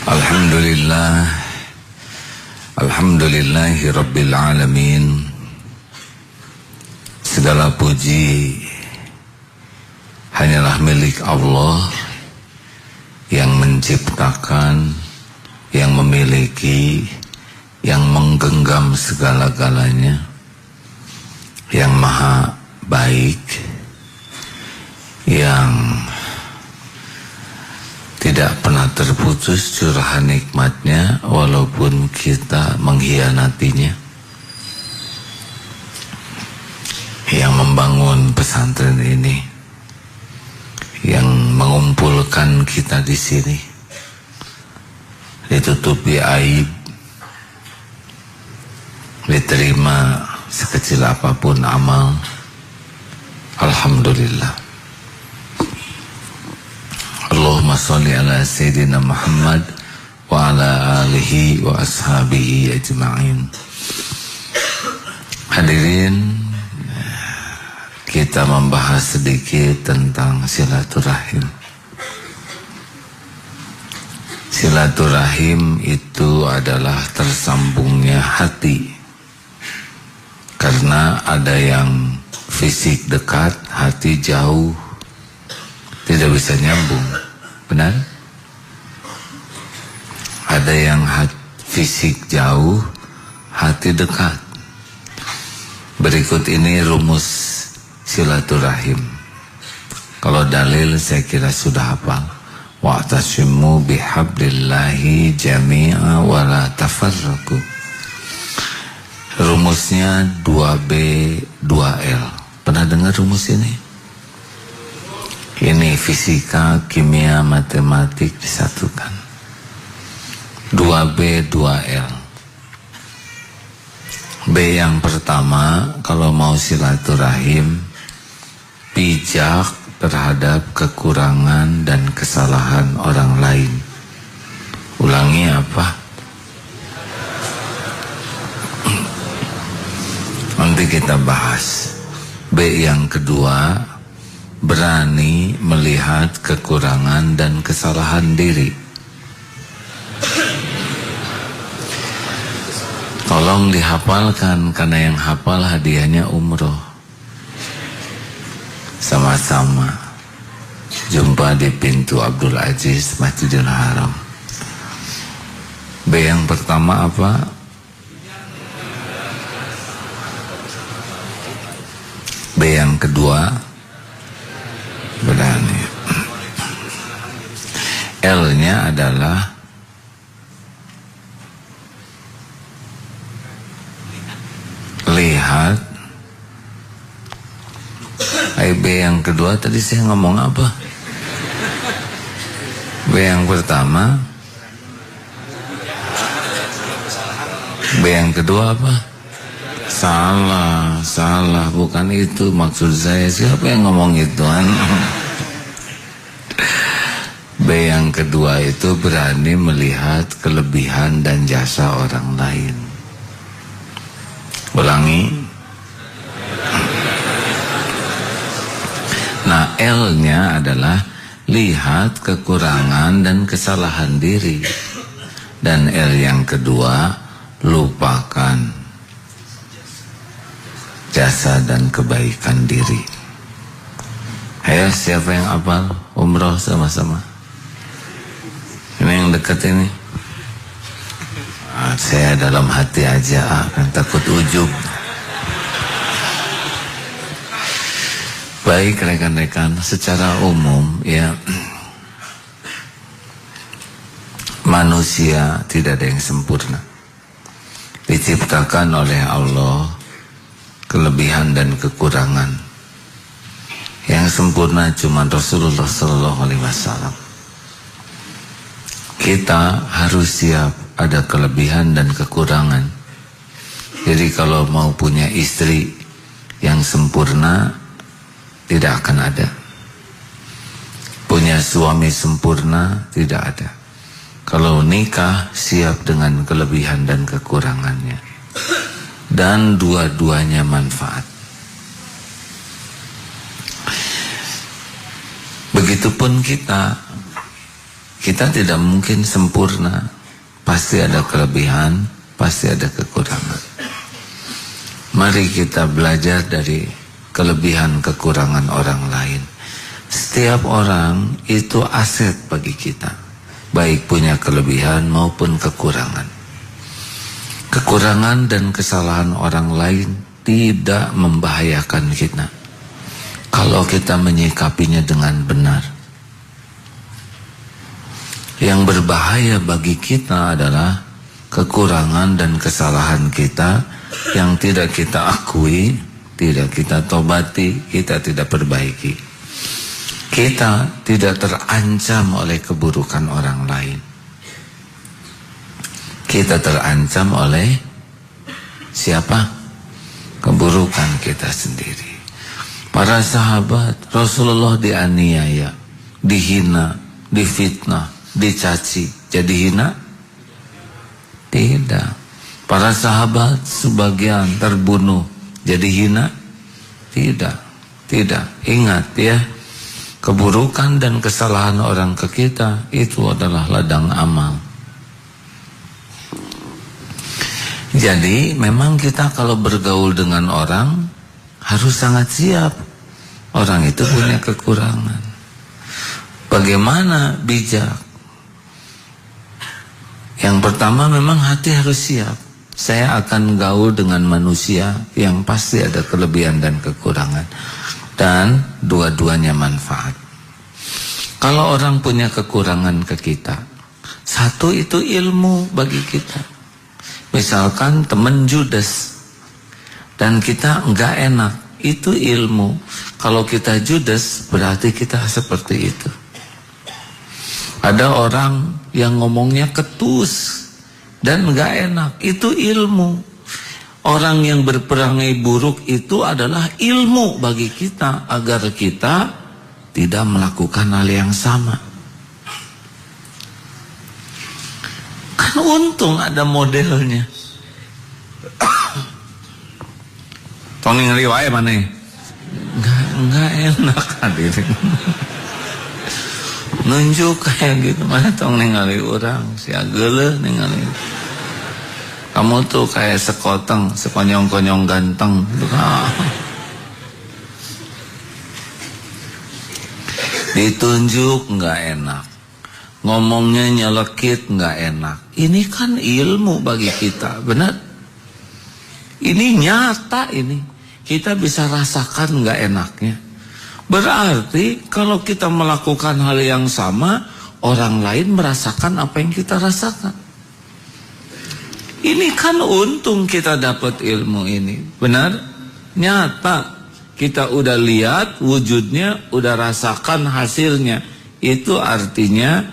Alhamdulillah, alhamdulillahi rabbil alamin. Segala puji hanyalah milik Allah yang menciptakan, yang memiliki, yang menggenggam segala-galanya, yang maha baik, yang tidak pernah terputus curahan nikmatnya walaupun kita mengkhianatinya. Yang membangun pesantren ini, yang mengumpulkan kita di sini, ditutupi aib, diterima sekecil apapun amal. Alhamdulillah. Allahumma sholli ala Sayyidina Muhammad wa ala alihi wa ashabihi ajma'in. Hadirin, kita membahas sedikit tentang silaturahim. Silaturahim itu adalah tersambungnya hati. Karena ada yang fisik dekat, hati jauh, tidak bisa nyambung. Benar? Ada yang fisik jauh, hati dekat. Berikut ini rumus silaturahim. Kalau dalil saya kira sudah hafal. Wa'tasimu bihablillahi jami'a wa la tafarraqu. Rumusnya 2B 2L. Pernah dengar rumus ini? Ini fisika, kimia, matematik disatukan. 2B 2L. B yang pertama, kalau mau silaturahim, bijak terhadap kekurangan dan kesalahan orang lain. Ulangi apa? Nanti kita bahas. B yang kedua, berani melihat kekurangan dan kesalahan diri. Tolong dihafalkan, karena yang hafal hadiahnya umroh. Sama-sama jumpa di pintu Abdul Aziz Masjidil Haram. B yang pertama apa? B yang kedua, berani. L-nya adalah lihat. B yang kedua tadi saya ngomong apa? B yang pertama. B yang kedua apa? Salah, bukan itu maksud saya. Siapa yang ngomong ituan? B yang kedua itu berani melihat kelebihan dan jasa orang lain. Ulangi. Nah, L-nya adalah lihat kekurangan dan kesalahan diri. Dan L yang kedua, lupakan jasa dan kebaikan diri. Ayo, siapa yang hafal umroh sama-sama? Ini yang dekat ini. Saya dalam hati aja, kan takut ujub. Baik rekan-rekan, secara umum ya, manusia tidak ada yang sempurna. Diciptakan oleh Allah kelebihan dan kekurangan. Yang sempurna cuma Rasulullah SAW. Kita harus siap ada kelebihan dan kekurangan. Jadi kalau mau punya istri yang sempurna, tidak akan ada. Punya suami sempurna, tidak ada. Kalau nikah, siap dengan kelebihan dan kekurangannya. Dan dua-duanya manfaat. Begitupun kita Kita tidak mungkin sempurna. Pasti ada kelebihan, pasti ada kekurangan. Mari kita belajar dari kelebihan kekurangan orang lain. Setiap orang itu aset bagi kita, baik punya kelebihan maupun kekurangan. Kekurangan dan kesalahan orang lain tidak membahayakan kita kalau kita menyikapinya dengan benar. Yang berbahaya bagi kita adalah kekurangan dan kesalahan kita yang tidak kita akui, tidak kita tobati, kita tidak perbaiki. Kita tidak terancam oleh keburukan orang lain. Kita terancam oleh siapa? Keburukan kita sendiri. Para sahabat Rasulullah dianiaya, dihina, difitnah, dicaci, jadi hina? Tidak. Para sahabat sebagian terbunuh, jadi hina? Tidak. Tidak. Ingat ya, keburukan dan kesalahan orang ke kita itu adalah ladang amal. Jadi memang kita kalau bergaul dengan orang harus sangat siap. Orang itu punya kekurangan. Bagaimana bijak? Yang pertama memang hati harus siap. Saya akan gaul dengan manusia yang pasti ada kelebihan dan kekurangan. Dan dua-duanya manfaat. Kalau orang punya kekurangan ke kita, satu itu ilmu bagi kita. Misalkan teman judes dan kita enggak enak, itu ilmu. Kalau kita judes berarti kita seperti itu. Ada orang yang ngomongnya ketus dan enggak enak, itu ilmu. Orang yang berperangai buruk itu adalah ilmu bagi kita agar kita tidak melakukan hal yang sama. Kan untung ada modelnya. Tong ningali wae maneh. Enggak enak hadirin. Nunjuk kayak gitu, mana tong ningali orang, sia geuleuh ningali. Kamu tuh kayak sekoteng, sekonyong-konyong ganteng gitu kan. Ditunjuk enggak enak. Ngomongnya nyelekit enggak enak. Ini kan ilmu bagi kita, benar? Ini nyata ini. Kita bisa rasakan enggak enaknya. Berarti kalau kita melakukan hal yang sama, orang lain merasakan apa yang kita rasakan. Ini kan untung kita dapat ilmu ini. Benar? Nyata. Kita udah lihat wujudnya, udah rasakan hasilnya. Itu artinya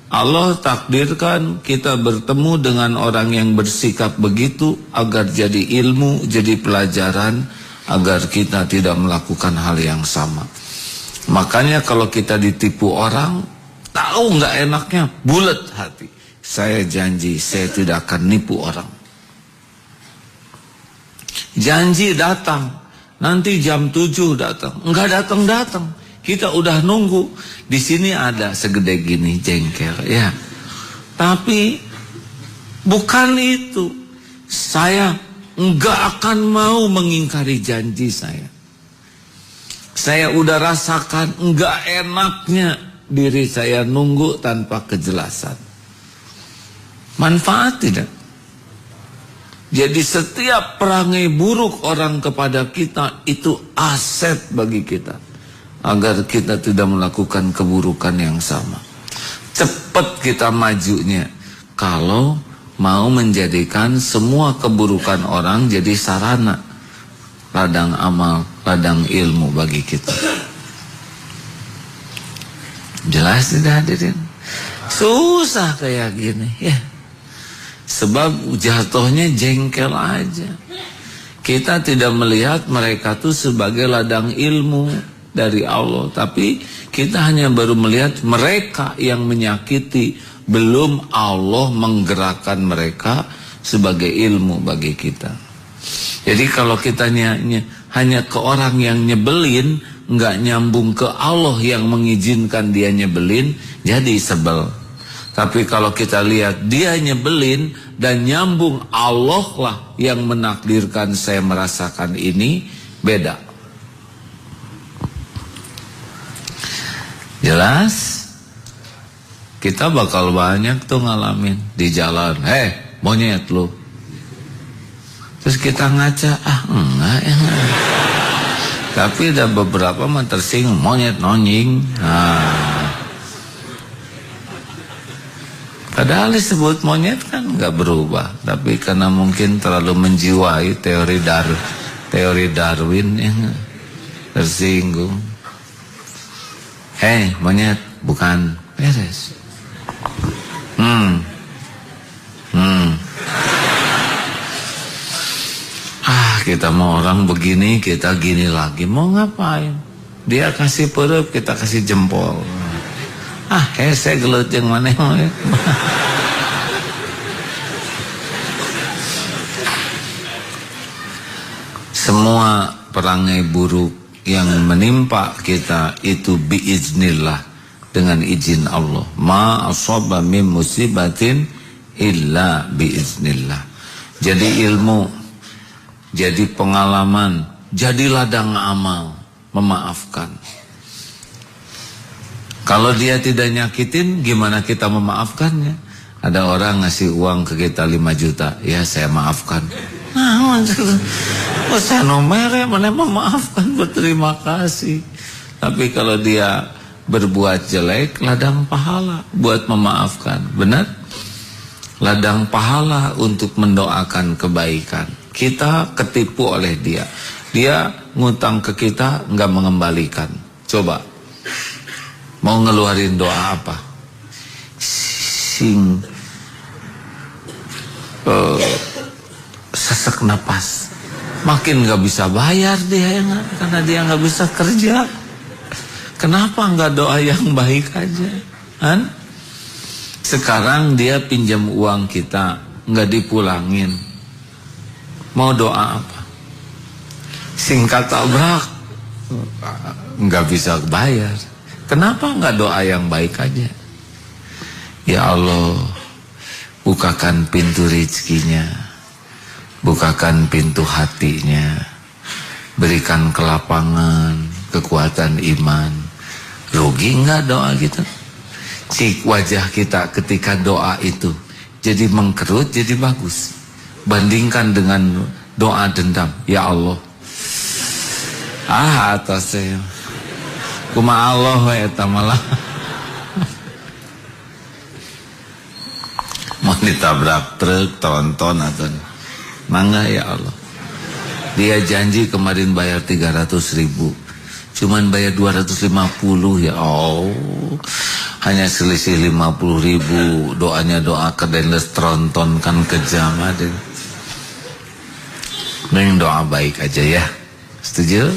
Allah takdirkan kita bertemu dengan orang yang bersikap begitu agar jadi ilmu, jadi pelajaran, agar kita tidak melakukan hal yang sama. Makanya kalau kita ditipu orang, tahu nggak enaknya, bulat hati. Saya janji saya tidak akan nipu orang. Janji datang, nanti jam 7 datang, nggak datang. Kita udah nunggu. Di sini ada segede gini jengkel, ya. Tapi bukan itu. Saya nggak akan mau mengingkari janji saya. Saya udah rasakan nggak enaknya diri saya nunggu tanpa kejelasan. Manfaat tidak? Jadi setiap perangai buruk orang kepada kita itu aset bagi kita, agar kita tidak melakukan keburukan yang sama. Cepat kita majunya kalau mau menjadikan semua keburukan orang jadi sarana, ladang amal, ladang ilmu bagi kita. Jelas tidak hadirin? Susah kayak gini ya. Sebab jatuhnya jengkel aja. Kita tidak melihat mereka tuh sebagai ladang ilmu dari Allah, tapi kita hanya baru melihat mereka yang menyakiti, belum Allah menggerakkan mereka sebagai ilmu bagi kita. Jadi kalau kita hanya ke orang yang nyebelin, nggak nyambung ke Allah yang mengizinkan dia nyebelin, jadi sebel. Tapi kalau kita lihat dia nyebelin dan nyambung, Allah lah yang menakdirkan saya merasakan ini, beda. Jelas? Kita bakal banyak tuh ngalamin di jalan, monyet lu. Terus kita ngaca, enggak ya. Tapi ada beberapa mah tersinggung, monyet nonying. Padahal disebut monyet kan nggak berubah, tapi karena mungkin terlalu menjiwai teori Darwin yang tersinggung. Monyet bukan, beres. Kita mau orang begini, kita gini lagi, mau ngapain? Dia kasih perut, kita kasih jempol. Saya gelut yang mana? Semua perangai buruk yang menimpa kita itu biiznillah, dengan izin Allah. Ma asaba min musibatin illa biiznillah. Jadi ilmu, jadi pengalaman, jadi ladang amal, memaafkan. Kalau dia tidak nyakitin, gimana kita memaafkannya? Ada orang ngasih uang ke kita 5 juta, ya saya maafkan. Saya nomere mana memaafkan, berterima kasih. Tapi kalau dia berbuat jelek, ladang pahala buat memaafkan. Benar? Ladang pahala untuk mendoakan kebaikan. Kita ketipu oleh dia. Dia ngutang ke kita, nggak mengembalikan. Coba. Mau ngeluarin doa apa? Sesek napas. Makin gak bisa bayar dia, karena dia gak bisa kerja. Kenapa gak doa yang baik aja? Sekarang dia pinjam uang kita, gak dipulangin. Mau doa apa? Singkat tabrak, gak bisa bayar. Kenapa enggak doa yang baik aja? Ya Allah, bukakan pintu rezekinya, bukakan pintu hatinya, berikan kelapangan, kekuatan iman. Rugi enggak doa gitu? Cik wajah kita ketika doa itu jadi mengkerut, jadi bagus. Bandingkan dengan doa dendam. Ya Allah, atasnya kuma Allah wa eta malah mau ditabrak truk tronton atau mangga ya Allah. Dia janji kemarin bayar 300.000, cuman bayar 250 ya Allah. Hanya selisih 50.000. Doanya doa kedenles tronton kan kejam ada. Mending doa baik aja ya. Setuju?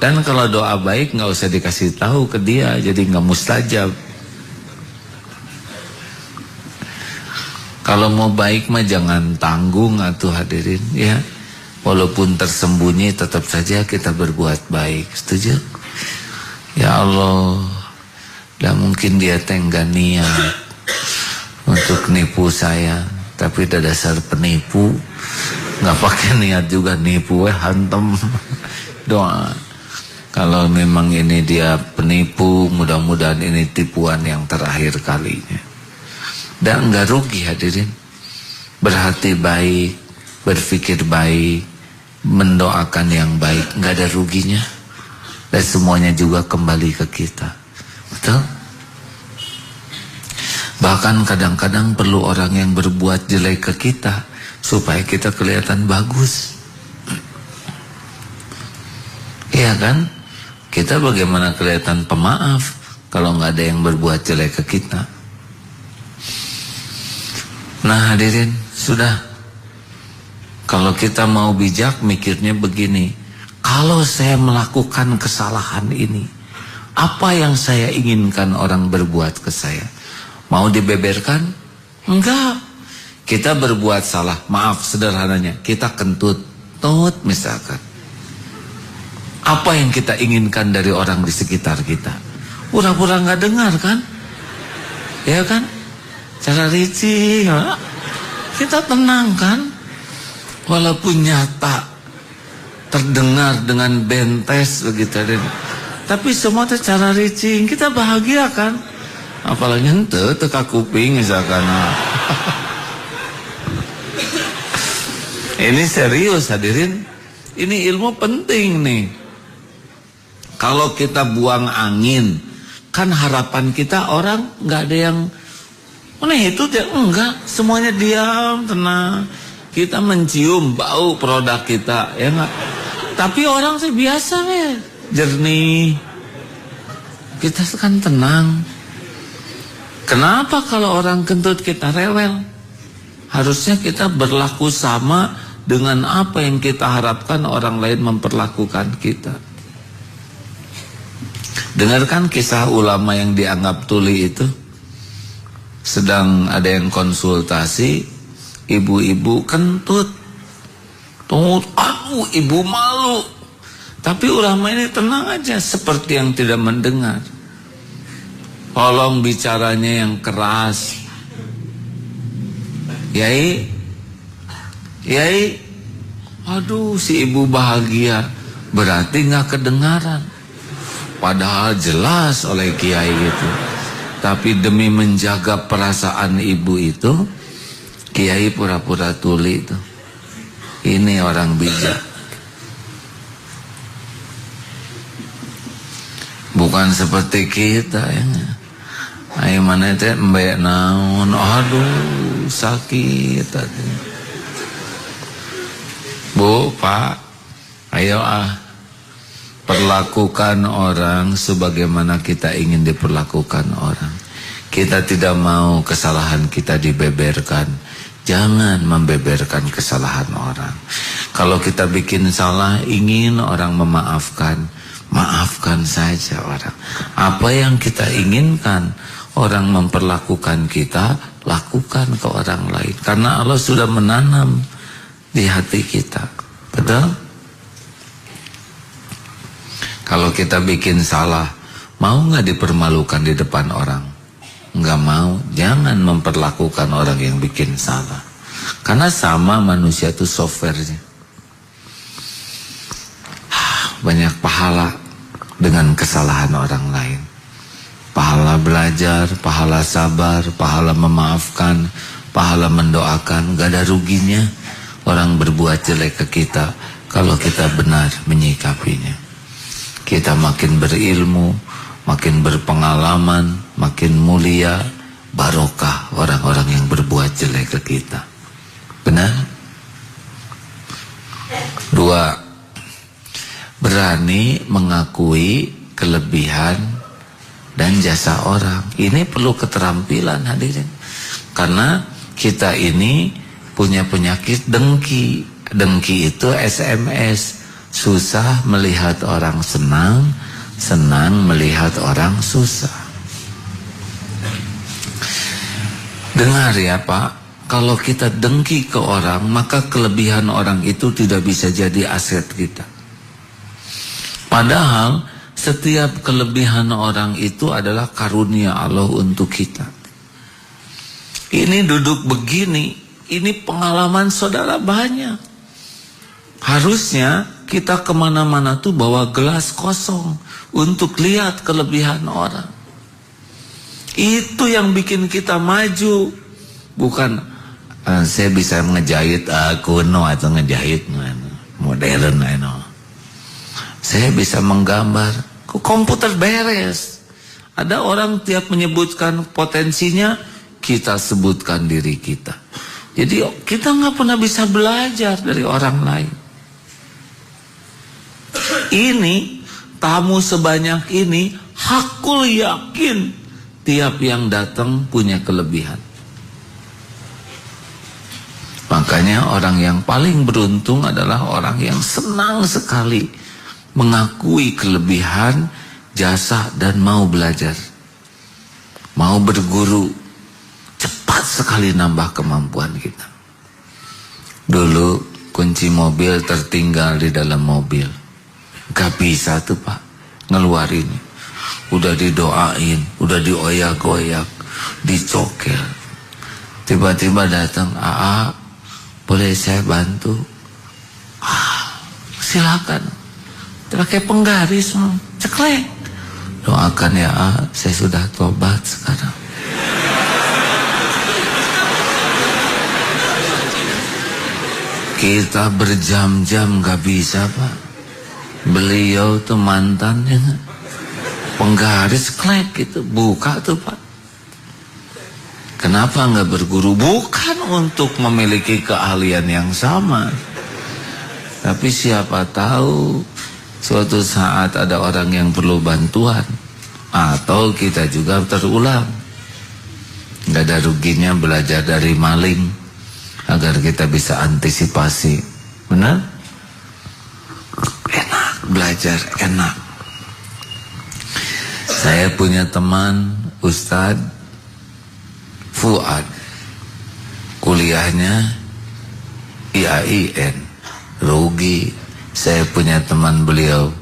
Dan kalau doa baik nggak usah dikasih tahu ke dia, jadi nggak mustajab. Kalau mau baik mah jangan tanggung atuh hadirin ya. Walaupun tersembunyi tetap saja kita berbuat baik. Setuju? Ya Allah, dah mungkin dia tengah niat untuk nipu saya, tapi dah dasar penipu, nggak pakai niat juga nipu, hantem. Doa. Kalau memang ini dia penipu, mudah-mudahan ini tipuan yang terakhir kalinya. Dan enggak rugi hadirin. Berhati baik, berpikir baik, mendoakan yang baik, enggak ada ruginya. Dan semuanya juga kembali ke kita. Betul? Bahkan kadang-kadang perlu orang yang berbuat jelek ke kita supaya kita kelihatan bagus. Iya kan? Kita bagaimana kelihatan pemaaf kalau nggak ada yang berbuat jelek ke kita? Nah hadirin, sudah. Kalau kita mau bijak mikirnya begini, kalau saya melakukan kesalahan ini, apa yang saya inginkan orang berbuat ke saya? Mau dibeberkan? Enggak. Kita berbuat salah, maaf sederhananya, kita kentut, misalkan. Apa yang kita inginkan dari orang di sekitar kita? Pura-pura nggak dengar kan? Ya kan? Cara ricing. Kita tenang kan? Walaupun nyata terdengar dengan bentes begitu. Tapi semua itu cara ricing. Kita bahagia kan? Apalagi ente teka kuping misalkan. Ini serius hadirin. Ini ilmu penting nih. Kalau kita buang angin, kan harapan kita orang nggak ada yang itu dia enggak, semuanya diam, tenang. Kita mencium bau produk kita, ya enggak. Tapi orang sih biasa nih, jernih. Kita kan tenang. Kenapa kalau orang kentut kita rewel? Harusnya kita berlaku sama dengan apa yang kita harapkan orang lain memperlakukan kita. Dengarkan kisah ulama yang dianggap tuli itu. Sedang ada yang konsultasi, ibu-ibu kentut. Aduh, ibu malu. Tapi ulama ini tenang aja, seperti yang tidak mendengar. Tolong bicaranya yang keras. Yai, aduh si ibu bahagia, berarti nggak kedengaran. Padahal jelas oleh kiai gitu. Tapi demi menjaga perasaan ibu itu, kiai pura-pura tuli itu. Ini orang bijak. Bukan seperti kita ya. Ayo mana itu mbak naon, aduh sakit tadi. Bu, Pak, ayo perlakukan orang sebagaimana kita ingin diperlakukan orang. Kita tidak mau kesalahan kita dibeberkan. Jangan membeberkan kesalahan orang. Kalau kita bikin salah, ingin orang memaafkan, maafkan saja orang. Apa yang kita inginkan orang memperlakukan kita, lakukan ke orang lain. Karena Allah sudah menanam di hati kita. Betul? Kalau kita bikin salah, mau nggak dipermalukan di depan orang? Nggak mau. Jangan memperlakukan orang yang bikin salah. Karena sama manusia itu softwarenya. Banyak pahala dengan kesalahan orang lain. Pahala belajar, pahala sabar, pahala memaafkan, pahala mendoakan. Nggak ada ruginya orang berbuat jelek ke kita kalau kita benar menyikapinya. Kita makin berilmu, makin berpengalaman, makin mulia, barokah orang-orang yang berbuat jelek ke kita. Benar? 2, berani mengakui kelebihan dan jasa orang. Ini perlu keterampilan hadirin. Karena kita ini punya penyakit dengki. Dengki itu SMS. Susah melihat orang senang, senang melihat orang susah. Dengar ya Pak, kalau kita dengki ke orang, maka kelebihan orang itu tidak bisa jadi aset kita. Padahal setiap kelebihan orang itu adalah karunia Allah untuk kita. Ini duduk begini, ini pengalaman saudara banyak. Harusnya kita kemana-mana tuh bawa gelas kosong untuk lihat kelebihan orang. Itu yang bikin kita maju. Bukan saya bisa ngejahit kuno atau ngejahit modern. Saya bisa menggambar. Komputer beres. Ada orang tiap menyebutkan potensinya, kita sebutkan diri kita. Jadi kita nggak pernah bisa belajar dari orang lain. Ini tamu sebanyak ini, hakul yakin tiap yang datang punya kelebihan. Makanya orang yang paling beruntung adalah orang yang senang sekali mengakui kelebihan, jasa, dan mau belajar, mau berguru. Cepat sekali nambah kemampuan kita. Dulu kunci mobil tertinggal di dalam mobil. Gak bisa tuh Pak ngeluarin. Udah didoain, udah dioyak-oyak, dicokel. Tiba-tiba datang, boleh saya bantu? Silakan. Pakai penggaris, ceklek. Doakan ya, saya sudah tobat sekarang. Kita berjam-jam gak bisa, Pak. Beliau tuh mantannya penggaris klek gitu, buka tuh, Pak. Kenapa gak berguru? Bukan untuk memiliki keahlian yang sama, tapi siapa tahu suatu saat ada orang yang perlu bantuan, atau kita juga terulang. Gak ada ruginya belajar dari maling agar kita bisa antisipasi. Benar? Enak, belajar enak. Saya punya teman Ustadz Fuad, kuliahnya IAIN, rugi. Saya punya teman beliau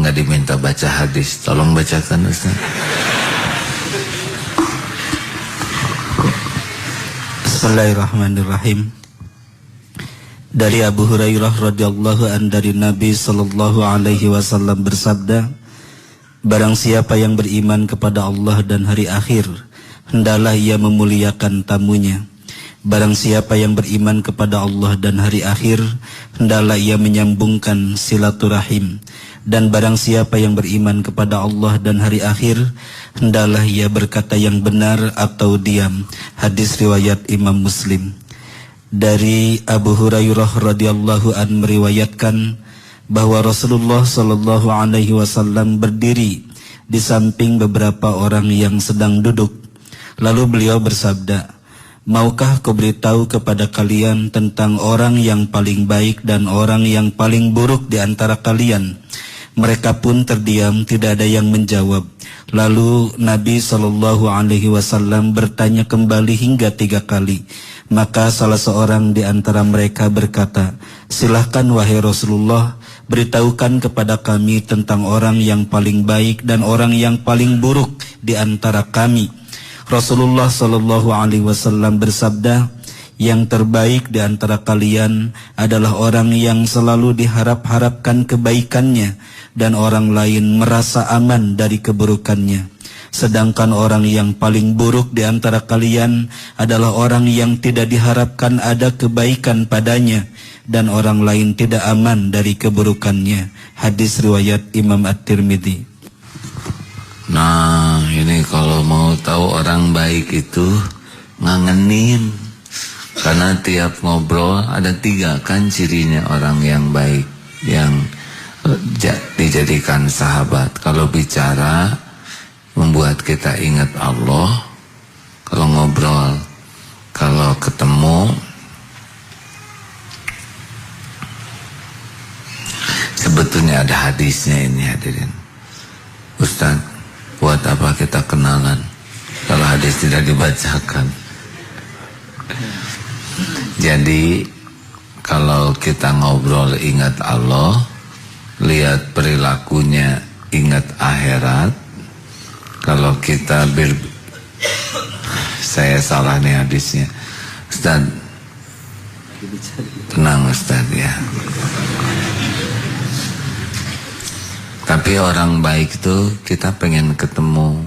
nggak diminta baca hadis, tolong bacakan Ustaz. Bismillahirrahmanirrahim. Dari Abu Hurairah radhiyallahu an dari Nabi sallallahu alaihi wasallam bersabda, barang siapa yang beriman kepada Allah dan hari akhir, hendaklah ia memuliakan tamunya. Barang siapa yang beriman kepada Allah dan hari akhir, hendaklah ia menyambungkan silaturahim. Dan barang siapa yang beriman kepada Allah dan hari akhir, hendaklah ia berkata yang benar atau diam. Hadis riwayat Imam Muslim. Dari Abu Hurairah radhiyallahu an meriwayatkan bahwa Rasulullah sallallahu alaihi wasallam berdiri di samping beberapa orang yang sedang duduk. Lalu beliau bersabda, maukah kau beritahu kepada kalian tentang orang yang paling baik dan orang yang paling buruk di antara kalian? Mereka pun terdiam, tidak ada yang menjawab. Lalu Nabi SAW bertanya kembali hingga 3 kali. Maka salah seorang di antara mereka berkata, silahkan wahai Rasulullah, beritahukan kepada kami tentang orang yang paling baik dan orang yang paling buruk di antara kami. Rasulullah SAW bersabda, yang terbaik di antara kalian adalah orang yang selalu diharap-harapkan kebaikannya dan orang lain merasa aman dari keburukannya. Sedangkan orang yang paling buruk di antara kalian adalah orang yang tidak diharapkan ada kebaikan padanya dan orang lain tidak aman dari keburukannya. Hadis riwayat Imam At-Tirmidzi. Nah, ini kalau mau tahu orang baik itu ngangenin. Karena tiap ngobrol ada 3 kan cirinya orang yang baik, yang dijadikan sahabat. Kalau bicara membuat kita ingat Allah. Kalau ngobrol, kalau ketemu, sebetulnya ada hadisnya ini hadirin. Ustaz, buat apa kita kenalan kalau hadis tidak dibacakan? Jadi kalau kita ngobrol ingat Allah, lihat perilakunya ingat akhirat. Kalau kita saya salah nih hadisnya Ustaz, tenang Ustaz ya. Tapi orang baik itu kita pengen ketemu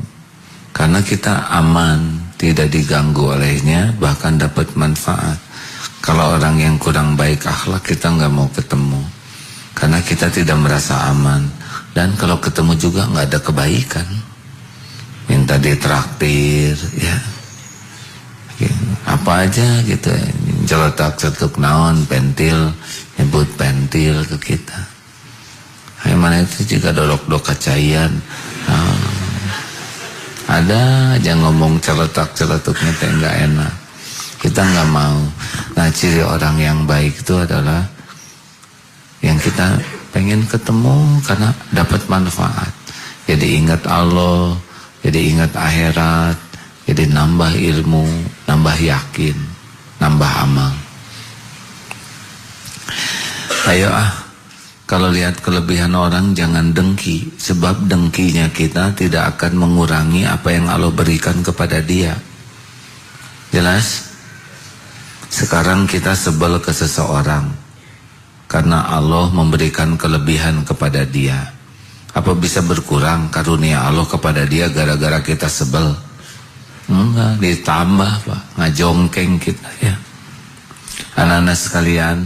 karena kita aman, tidak diganggu olehnya, bahkan dapat manfaat. Kalau orang yang kurang baik akhlak, kita nggak mau ketemu karena kita tidak merasa aman. Dan kalau ketemu juga nggak ada kebaikan, minta ditraktir ya, apa aja gitu, jeletak-jeletuk naon, pentil, nyebut pentil ke kita. Mana itu juga dolok-dok kacayan, ada aja ngomong celetak-celetuknya teh nggak enak. Kita nggak mau. Nah, ciri orang yang baik itu adalah yang kita pengen ketemu karena dapat manfaat. Jadi ingat Allah, jadi ingat akhirat, jadi nambah ilmu, nambah yakin, nambah amal. Ayo kalau lihat kelebihan orang jangan dengki, sebab dengkinya kita tidak akan mengurangi apa yang Allah berikan kepada dia. Jelas? Sekarang kita sebel ke seseorang karena Allah memberikan kelebihan kepada dia. Apa bisa berkurang karunia Allah kepada dia gara-gara kita sebel? Enggak, ditambah Pak, ngajongkeng kita ya. Anak-anak sekalian,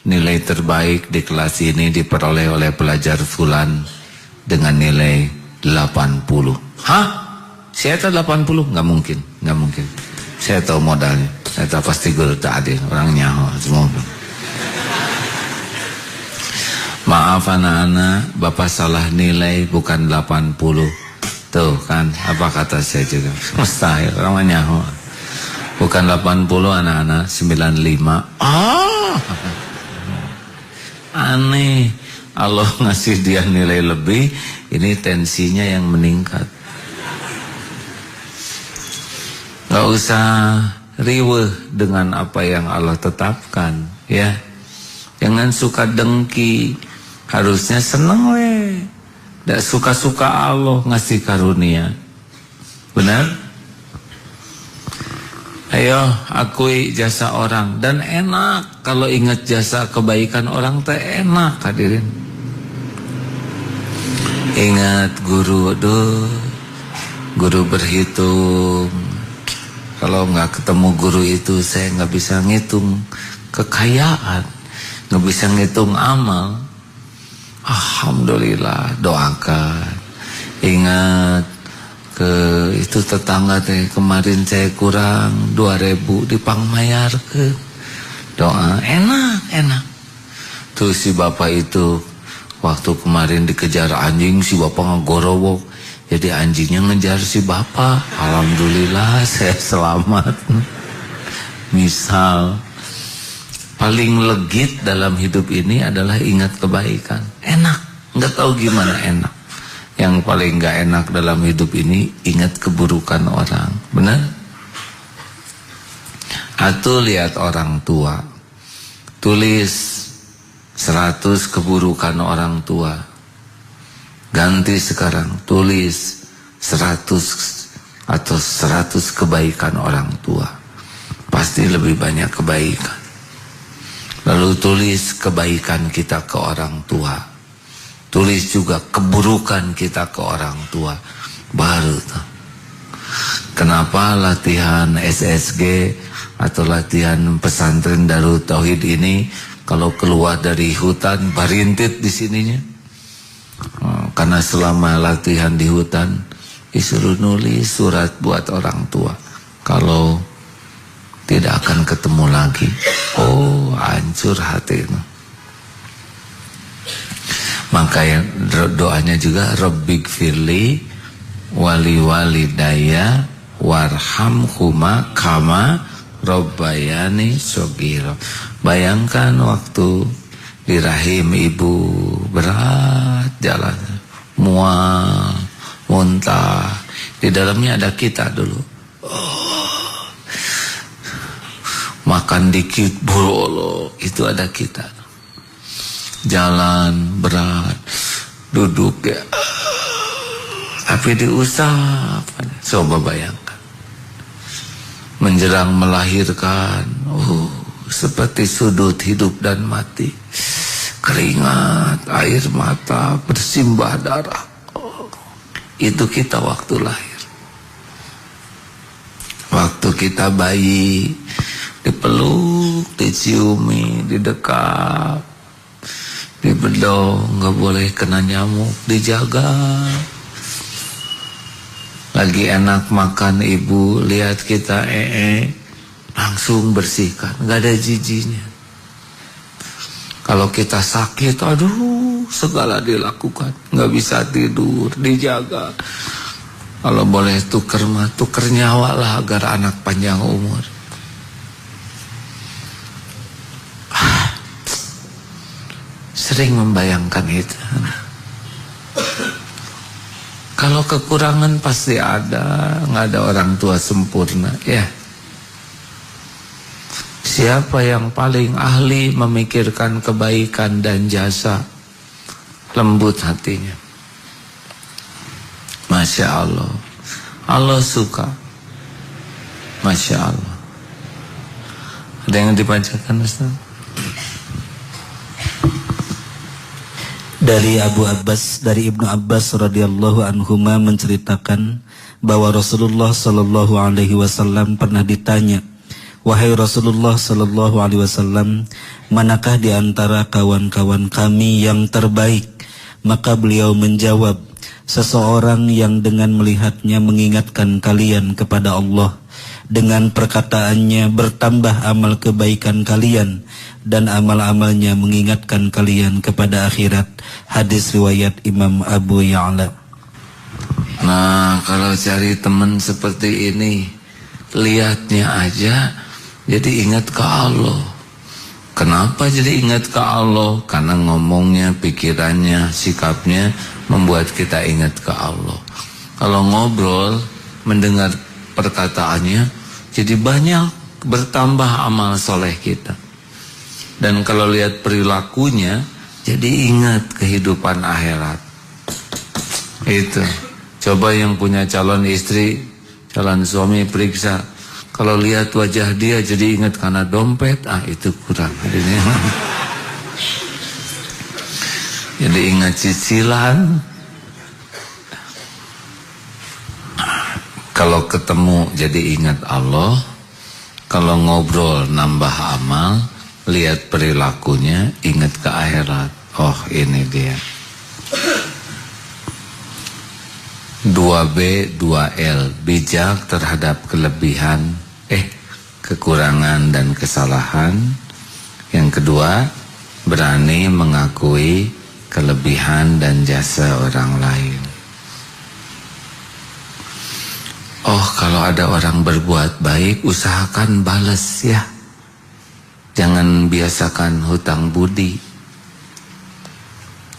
nilai terbaik di kelas ini diperoleh oleh pelajar fulan dengan nilai 80. Hah? Saya tahu 80? Nggak mungkin, nggak mungkin. Saya tahu modalnya. Saya tahu pasti guru tak adil, orang nyaho semua. Maaf anak-anak, Bapak salah nilai, bukan 80. Tuh kan, apa kata saya juga? Mustahil, orang nyaho. Bukan 80 anak-anak, 95. Aneh. Allah ngasih dia nilai lebih, ini tensinya yang meningkat. Gak usah riweh dengan apa yang Allah tetapkan, ya. Jangan suka dengki, harusnya seneng we. Gak suka-suka Allah ngasih karunia. Benar? Ayo akui jasa orang. Dan enak kalau ingat jasa kebaikan orang teh enak hadirin. Ingat guru, guru berhitung. Kalau nggak ketemu guru itu saya nggak bisa ngitung kekayaan, nggak bisa ngitung amal. Alhamdulillah, doakan. Ingat ke itu tetangga teh kemarin saya kurang 2.000 dipangmayar ke doa enak. Tuh si bapak itu waktu kemarin dikejar anjing, si bapak ngegorowok. Jadi anjingnya ngejar si bapak. Alhamdulillah saya selamat. Misal paling legit dalam hidup ini adalah ingat kebaikan. Enak, nggak tahu gimana enak. Yang paling nggak enak dalam hidup ini ingat keburukan orang. Benar? Atau lihat orang tua, tulis 100 keburukan orang tua. Ganti sekarang, tulis 100 atau 100 kebaikan orang tua. Pasti lebih banyak kebaikan. Lalu tulis kebaikan kita ke orang tua. Tulis juga keburukan kita ke orang tua. Baru tuh. Kenapa latihan SSG atau latihan pesantren Darul Tauhid ini kalau keluar dari hutan barintit di sininya? Karena selama latihan di hutan disuruh nulis surat buat orang tua. Kalau tidak akan ketemu lagi. Oh, hancur hati itu. Maka doanya juga Rabbighfirli wali walidayya warhamhuma kama rabbayani shaghira. Bayangkan waktu di rahim ibu berat jalannya, mual, muntah, di dalamnya ada kita dulu. Makan dikit bololo, itu ada kita. Jalan berat, duduk ya, tapi diusap. Coba bayangkan. Menjelang melahirkan, seperti sudut hidup dan mati. Keringat, air mata, bersimbah darah. Itu kita waktu lahir. Waktu kita bayi, dipeluk, diciumi, didekap, dibedong, nggak boleh kena nyamuk, dijaga. Lagi enak makan ibu, lihat kita langsung bersihkan, nggak ada jijinya. Kalau kita sakit, aduh, segala dilakukan, nggak bisa tidur, dijaga. Kalau boleh tuker mah, tuker nyawa lah agar anak panjang umur. Sering membayangkan itu. Kalau kekurangan pasti ada, nggak ada orang tua sempurna, ya. Siapa yang paling ahli memikirkan kebaikan dan jasa? Lembut hatinya. Masya Allah. Allah suka. Masya Allah. Ada yang dibacakan, Ustaz? Dari Ibnu Abbas radhiyallahu anhuma menceritakan bahwa Rasulullah sallallahu alaihi wasallam pernah ditanya, "Wahai Rasulullah sallallahu alaihi wasallam, manakah di antara kawan-kawan kami yang terbaik?" Maka beliau menjawab, "Seseorang yang dengan melihatnya mengingatkan kalian kepada Allah, dengan perkataannya bertambah amal kebaikan kalian, dan amal-amalnya mengingatkan kalian kepada akhirat." Hadis riwayat Imam Abu Ya'la. Nah, kalau cari teman seperti ini, lihatnya aja jadi ingat ke Allah. Kenapa jadi ingat ke Allah? Karena ngomongnya, pikirannya, sikapnya membuat kita ingat ke Allah. Kalau ngobrol, mendengar perkataannya, jadi banyak bertambah amal soleh kita. Dan kalau lihat perilakunya, jadi ingat kehidupan akhirat. Itu. Coba yang punya calon istri, calon suami periksa. Kalau lihat wajah dia jadi ingat karena dompet, itu kurang. Jadi ingat cicilan. Kalau ketemu jadi ingat Allah. Kalau ngobrol nambah amal. Lihat perilakunya, ingat ke akhirat. Oh, ini dia. 2B, 2L, bijak terhadap kekurangan dan kesalahan. Yang kedua, berani mengakui kelebihan dan jasa orang lain. Oh, kalau ada orang berbuat baik, usahakan balas ya. Jangan biasakan hutang budi.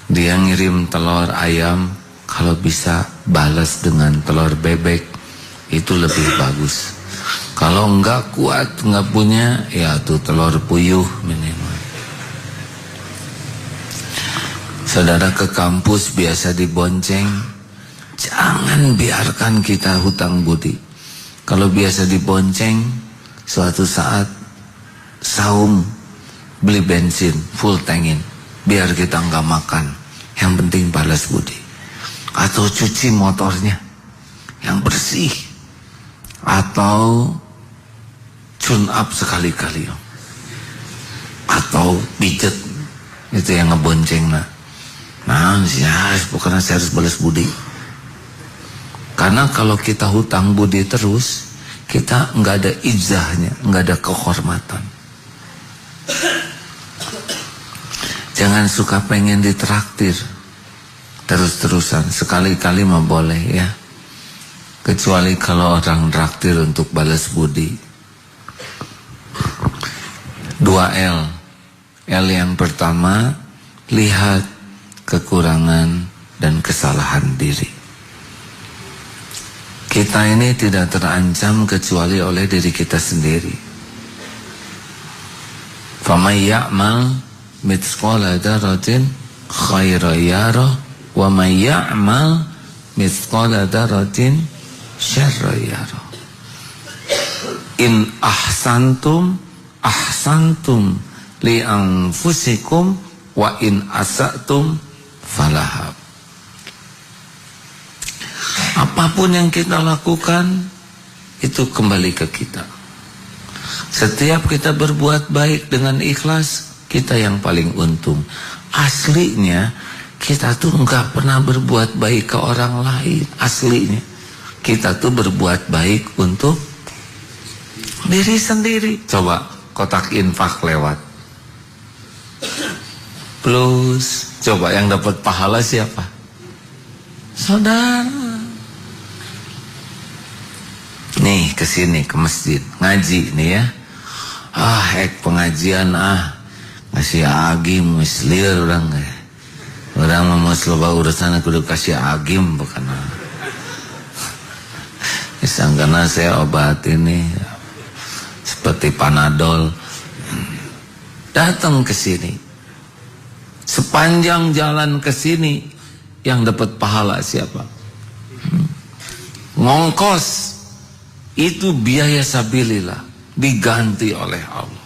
Dia ngirim telur ayam, kalau bisa balas dengan telur bebek, itu lebih bagus. Kalau enggak kuat, enggak punya, ya tuh telur puyuh minimal. Saudara ke kampus biasa dibonceng, jangan biarkan kita hutang budi. Kalau biasa dibonceng, suatu saat saum beli bensin full tankin, biar kita enggak makan, yang penting balas budi. Atau cuci motornya yang bersih, atau tune up sekali-kali, atau pijet, itu yang ngebonceng. Nah, bukan saya harus balas budi. Karena kalau kita hutang budi terus, kita nggak ada izzahnya, nggak ada kehormatan. Jangan suka pengen ditraktir terus-terusan, sekali-kali mah boleh ya. Kecuali kalau orang traktir untuk balas budi. 2L. L yang pertama, lihat kekurangan dan kesalahan diri. Kita ini tidak terancam kecuali oleh diri kita sendiri. Famay ya'mal mithqala dzarratin khairan yarah, wa may ya'mal mithqala dzarratin syarran yarah. In ahsantum ahsantum li anfusikum, wa in asatum falaha. Apapun yang kita lakukan, itu kembali ke kita. Setiap kita berbuat baik dengan ikhlas, kita yang paling untung. Aslinya kita tuh nggak pernah berbuat baik ke orang lain. Aslinya kita tuh berbuat baik untuk diri sendiri. Coba kotak infak lewat, plus coba yang dapat pahala siapa? Saudara. Nih kesini ke masjid ngaji nih ya. Pengajian ngasih agim mislir orang mau loba urusan kudu kasih agim bukan. Disangkana saya obat ini seperti Panadol. Datang ke sini. Sepanjang jalan ke sini yang dapat pahala siapa? Ngongkos itu biaya sabilillah diganti oleh Allah.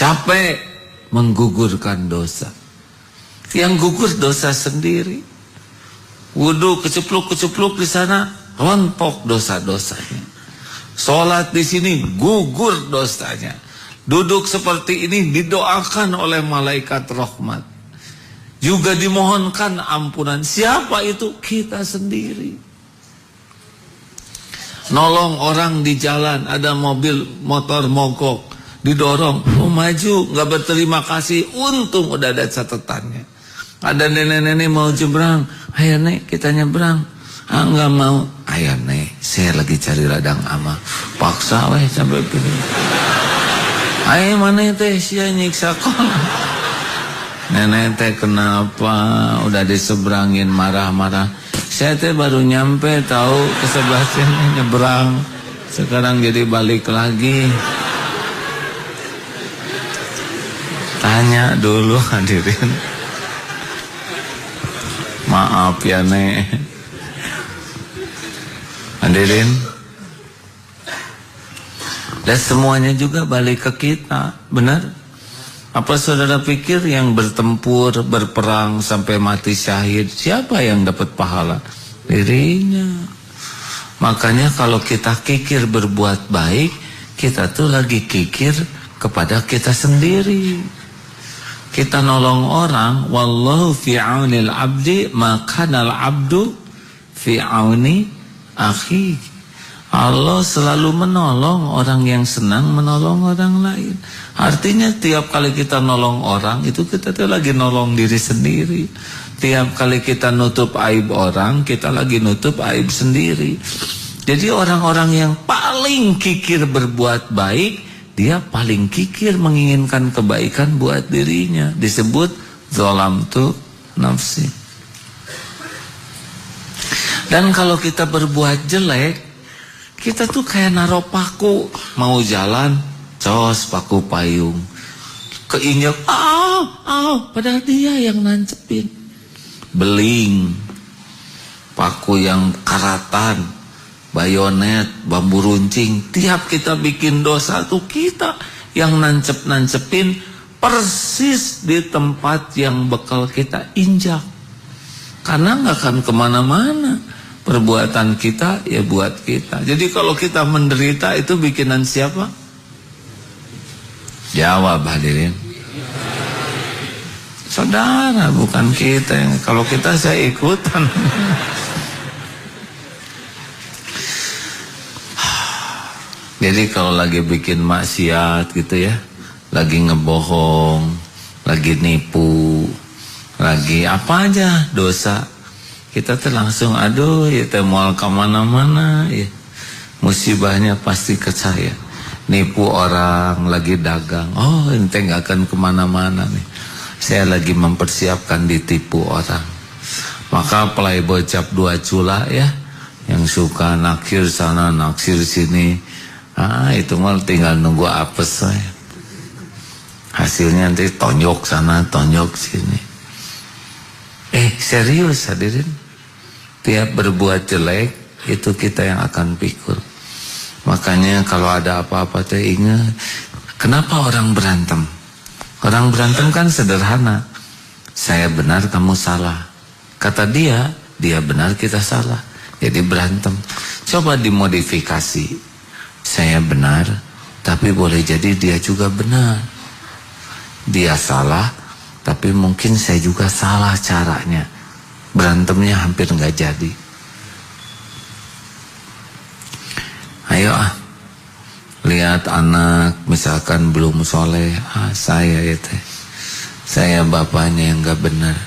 capek menggugurkan dosa. Yang gugur dosa sendiri. Wudu kecepluk-kecepluk di sana, rontok dosa-dosanya. Sholat di sini gugur dosanya. Duduk seperti ini didoakan oleh malaikat rahmat. Juga dimohonkan ampunan. Siapa itu? Kita sendiri. Nolong orang di jalan, ada mobil motor mogok, didorong, maju, nggak berterima kasih, untung udah ada catatannya. Ada nenek-nenek mau nyebrang, ayo nek kita nyebrang, nggak mau, ayo nek saya lagi cari ladang amal, paksa weh sampai begini, ayo mana teh sia nyiksa kon, nenek teh kenapa, udah diseberangin marah-marah. Saya teh baru nyampe tahu ke sebelah sini nyebrang. Sekarang jadi balik lagi. Tanya dulu hadirin. Maaf ya nek. Hadirin. Dan semuanya juga balik ke kita. Benar? Apa saudara pikir yang bertempur, berperang sampai mati syahid, siapa yang dapat pahala? Dirinya. Makanya kalau kita kikir berbuat baik, kita tuh lagi kikir kepada kita sendiri. Kita nolong orang, wallahu fi aunil abdi makanal abdu fi auni akhi. Allah selalu menolong orang yang senang menolong orang lain. Artinya tiap kali kita nolong orang, itu kita tuh lagi nolong diri sendiri. Tiap kali kita nutup aib orang, kita lagi nutup aib sendiri. Jadi orang-orang yang paling kikir berbuat baik, dia paling kikir menginginkan kebaikan buat dirinya. Disebut zalamtu nafsi. Dan kalau kita berbuat jelek, kita tuh kayak naruh paku, mau jalan, cos paku payung, keinjak, padahal dia yang nancepin. Beling, paku yang karatan, bayonet, bambu runcing, tiap kita bikin dosa tuh kita yang nancepin persis di tempat yang bekal kita injak. Karena nggak akan kemana-mana. Perbuatan kita ya buat kita. Jadi kalau kita menderita itu bikinan siapa? Jawab hadirin. Saudara, bukan kita. Kalau kita saya ikutan. Jadi kalau lagi bikin maksiat gitu ya, lagi ngebohong, lagi nipu, lagi apa aja dosa, kita tuh langsung aduh ya teh moal kemana-mana ya, musibahnya pasti ke saya. Nipu orang lagi dagang, oh ini teh gak akan kemana-mana nih, saya lagi mempersiapkan ditipu orang. Maka playboy cap 2 cula ya, yang suka naksir sana naksir sini, itu mah tinggal nunggu apes saya. Hasilnya nanti tonjok sana tonjok sini. Serius hadirin, tiap berbuat jelek itu kita yang akan pikul. Makanya kalau ada apa-apa teh ingat, kenapa orang berantem? Orang berantem kan sederhana, saya benar kamu salah, kata dia benar kita salah, jadi berantem. Coba dimodifikasi, saya benar tapi boleh jadi dia juga benar, dia salah tapi mungkin saya juga salah caranya, berantemnya hampir nggak jadi. Ayo lihat anak misalkan belum soleh, saya ya teh, saya bapaknya yang nggak benar,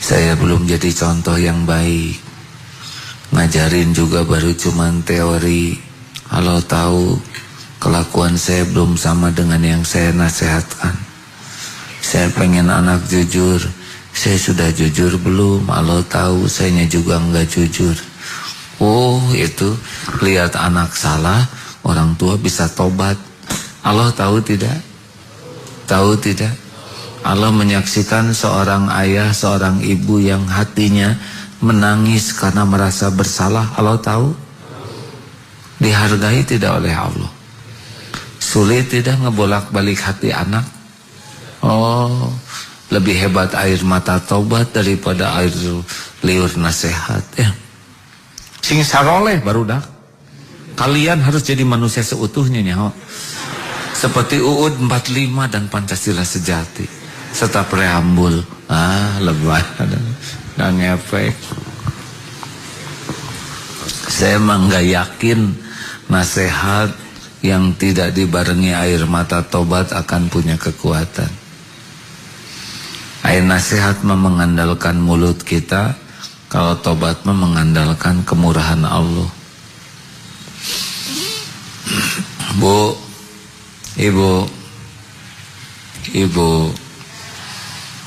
saya belum jadi contoh yang baik, ngajarin juga baru cuman teori. Kalau tahu kelakuan saya belum sama dengan yang saya nasihatkan. Saya pengen anak jujur, saya sudah jujur belum? Allah tahu sayanya juga enggak jujur. Oh itu, lihat anak salah, orang tua bisa tobat. Allah tahu tidak? Tahu tidak? Allah menyaksikan seorang ayah, seorang ibu yang hatinya menangis karena merasa bersalah. Allah tahu? Dihargai tidak oleh Allah? Sulit tidak ngebolak-balik hati anak? Oh, lebih hebat air mata taubat daripada air liur nasihat ya. Sing saroleh barudak. Kalian harus jadi manusia seutuhnya nyaho. Seperti UUD 45 dan Pancasila sejati serta preambul. Lebay dan efek. Saya emang gak yakin nasihat yang tidak dibarengi air mata tobat akan punya kekuatan. Air nasihat mengandalkan mulut kita, kalau tobat mengandalkan kemurahan Allah. Bu, ibu,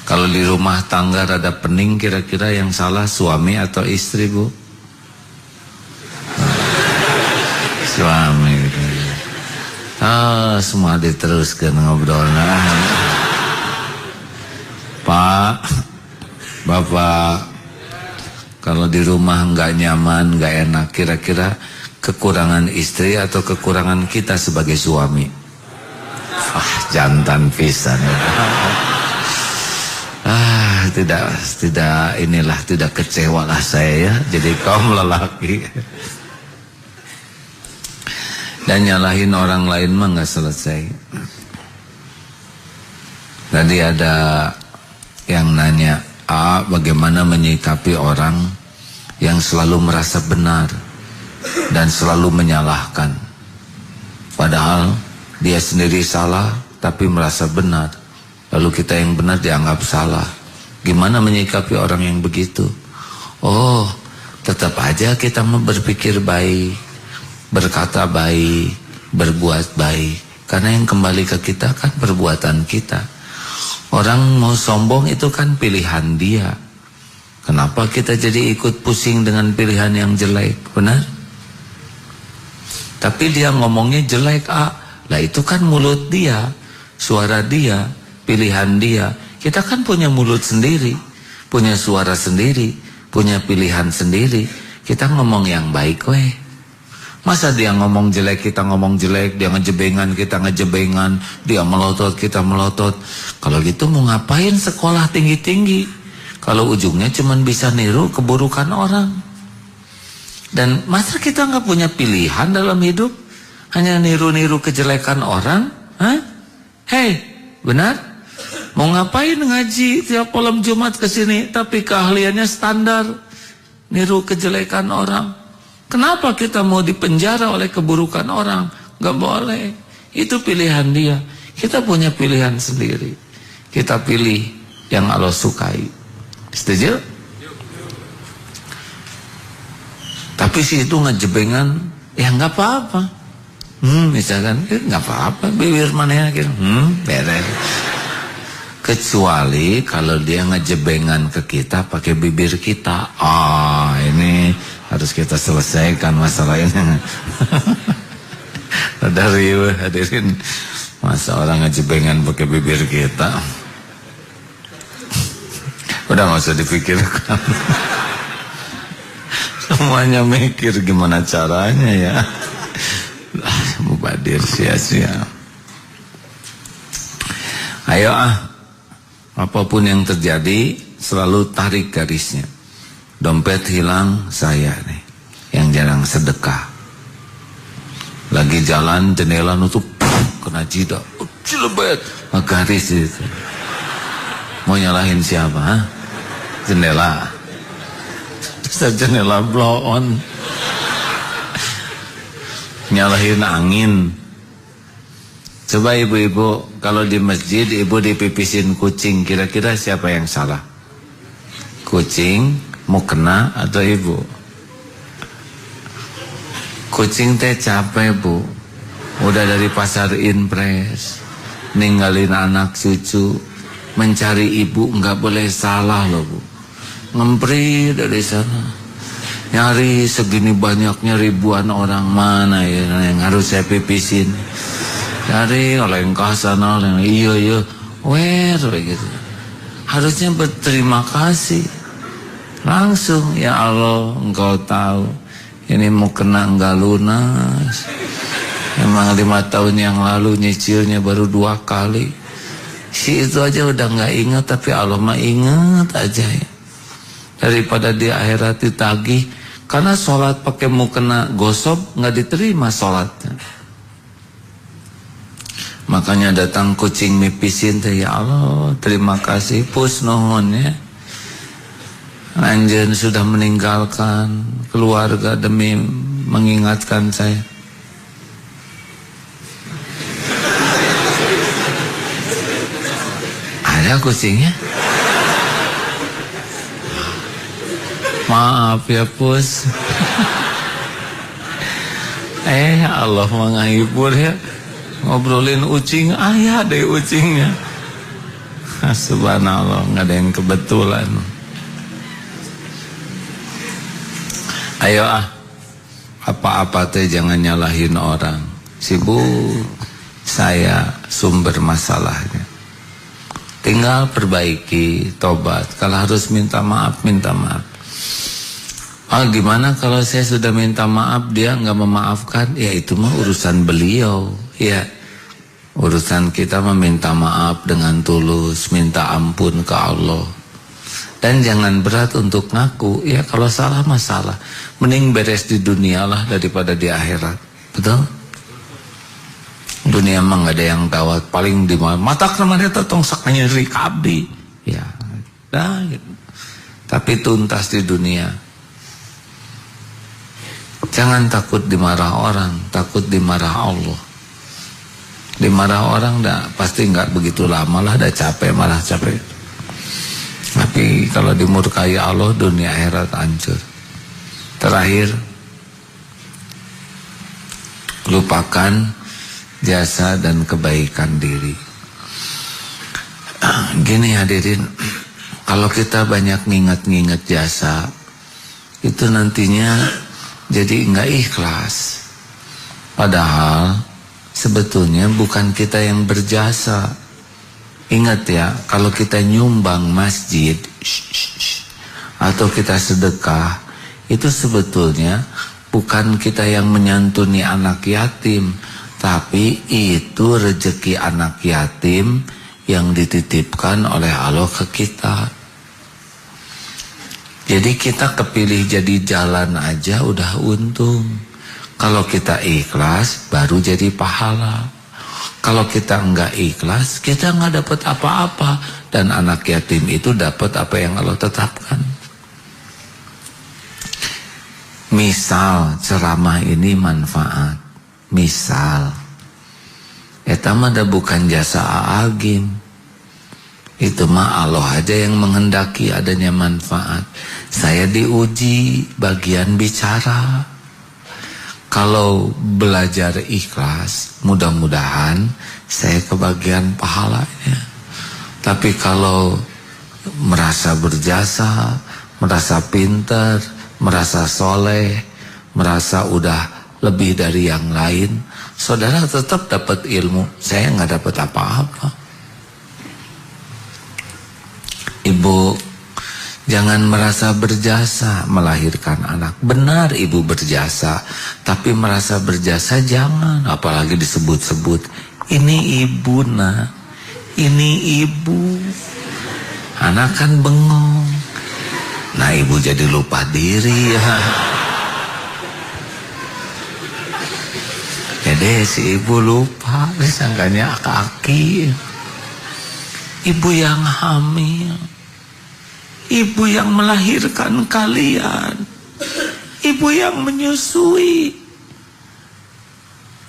kalau di rumah tangga rada pening, kira-kira yang salah suami atau istri, Bu? Suami. Semua diteruskan ngobrolnya. Pak, Bapak, kalau di rumah nggak nyaman, nggak enak, kira-kira kekurangan istri atau kekurangan kita sebagai suami? Jantan pisan. Tidak kecewa lah saya ya, jadi kaum lelaki. Dan nyalahin orang lain mah nggak selesai. Tadi ada yang nanya, bagaimana menyikapi orang yang selalu merasa benar dan selalu menyalahkan, padahal dia sendiri salah tapi merasa benar, lalu kita yang benar dianggap salah. Gimana menyikapi orang yang begitu? Oh, tetap aja kita berpikir baik, berkata baik, berbuat baik, karena yang kembali ke kita kan perbuatan kita. Orang mau sombong itu kan pilihan dia. Kenapa kita jadi ikut pusing dengan pilihan yang jelek? Benar? Tapi dia ngomongnya jelek, lah itu kan mulut dia, suara dia, pilihan dia. Kita kan punya mulut sendiri, punya suara sendiri, punya pilihan sendiri. Kita ngomong yang baik weh. Masa dia ngomong jelek, kita ngomong jelek, dia ngejebengan, kita ngejebengan, dia melotot, kita melotot. Kalau gitu mau ngapain sekolah tinggi-tinggi? Kalau ujungnya cuma bisa niru keburukan orang. Dan masa kita nggak punya pilihan dalam hidup? Hanya niru-niru kejelekan orang? Hei, benar? Mau ngapain ngaji tiap malam Jumat kesini, tapi keahliannya standar, niru kejelekan orang? Kenapa kita mau dipenjara oleh keburukan orang? Gak boleh. Itu pilihan dia. Kita punya pilihan sendiri. Kita pilih yang Allah sukai. Setuju? Tapi sih itu ngejebengan, ya gak apa-apa. Misalkan, gak apa-apa. Bibir mana ya? Beres. Kecuali kalau dia ngejebengan ke kita pakai bibir kita. Ini harus kita selesaikan masalah ini. Dari hadirin, masa orang ngejebengan pakai bibir kita? Udah gak usah dipikirkan. Semuanya mikir gimana caranya ya. Mubadir sia-sia. Ayo apapun yang terjadi selalu tarik garisnya. Dompet hilang saya nih yang jarang sedekah. Lagi jalan jendela nutup, kena jidat, cilebet, garis itu. Mau nyalahin siapa? Jendela. Jendela blow on. Nyalahin angin. Coba ibu-ibu, kalau di masjid ibu dipipisin kucing, kira-kira siapa yang salah? Kucing mau kena atau ibu? Kucing teh capek Bu, udah dari pasar impres, ninggalin anak cucu, mencari ibu, nggak boleh salah loh Bu. Ngempri dari sana, nyari segini banyaknya ribuan orang, mana ya yang harus saya pipisin? Cari olengkah sana, iya, gitu. Harusnya berterima kasih. Langsung, ya Allah, engkau tahu ini mau kena enggak lunas. Emang 5 tahun yang lalu nyicilnya baru 2 kali. Si itu aja udah gak ingat, tapi Allah mah ingat aja ya. Daripada di akhirat ditagih. Karena sholat pakai mukena gosok gak diterima sholatnya. Makanya datang kucing mipisin teh, ya Allah terima kasih pus nuhun ya. Anjeun sudah meninggalkan keluarga demi mengingatkan saya. Ada kucingnya? Maaf ya pus. Allah menghibur ya. Ngobrolin ucing, ayah deh ucingnya. Subhanallah, nggak ada yang kebetulan. Ayo apa-apa teh jangan nyalahin orang. Sibuk, saya sumber masalahnya. Tinggal perbaiki, tobat. Kalau harus minta maaf, minta maaf. Gimana kalau saya sudah minta maaf dia nggak memaafkan? Ya itu mah urusan beliau. Ya, urusan kita meminta maaf dengan tulus, minta ampun ke Allah. Dan jangan berat untuk ngaku. Ya kalau salah masalah, mending beres di dunia lah daripada di akhirat. Betul? Dunia mah nggak ada yang tawat. Paling di mata kemana tong sakanya rikabi. Ya, dah. Gitu. Tapi tuntas di dunia. Jangan takut dimarah orang, takut dimarah Allah. Dimarah orang dah pasti nggak begitu lama lah, dah capek malah capek. Tapi kalau dimurkai Allah, dunia akhirat hancur. Terakhir, lupakan jasa dan kebaikan diri. Gini hadirin, kalau kita banyak nginget-nginget jasa, itu nantinya jadi nggak ikhlas. Padahal sebetulnya bukan kita yang berjasa. Ingat ya, kalau kita nyumbang masjid atau kita sedekah, itu sebetulnya bukan kita yang menyantuni anak yatim, tapi itu rezeki anak yatim yang dititipkan oleh Allah ke kita. Jadi kita kepilih jadi jalan aja udah untung. Kalau kita ikhlas baru jadi pahala. Kalau kita enggak ikhlas, kita enggak dapat apa-apa. Dan anak yatim itu dapat apa yang Allah tetapkan. Misal ceramah ini manfaat. Misal eta mah bukan jasa Aagim. Itu mah Allah aja yang menghendaki adanya manfaat. Saya diuji bagian bicara. Kalau belajar ikhlas, mudah-mudahan saya kebagian pahalanya. Tapi kalau merasa berjasa, merasa pintar, merasa soleh, merasa udah lebih dari yang lain, saudara tetap dapat ilmu. Saya nggak dapat apa-apa. Ibu, jangan merasa berjasa melahirkan anak. Benar ibu berjasa, tapi merasa berjasa jangan. Apalagi disebut-sebut, ini ibu nak, ini ibu. Anak kan bengong. Nah ibu jadi lupa diri ya. Jadi si ibu lupa, disangkanya kaki. Ibu yang hamil, ibu yang melahirkan kalian, ibu yang menyusui.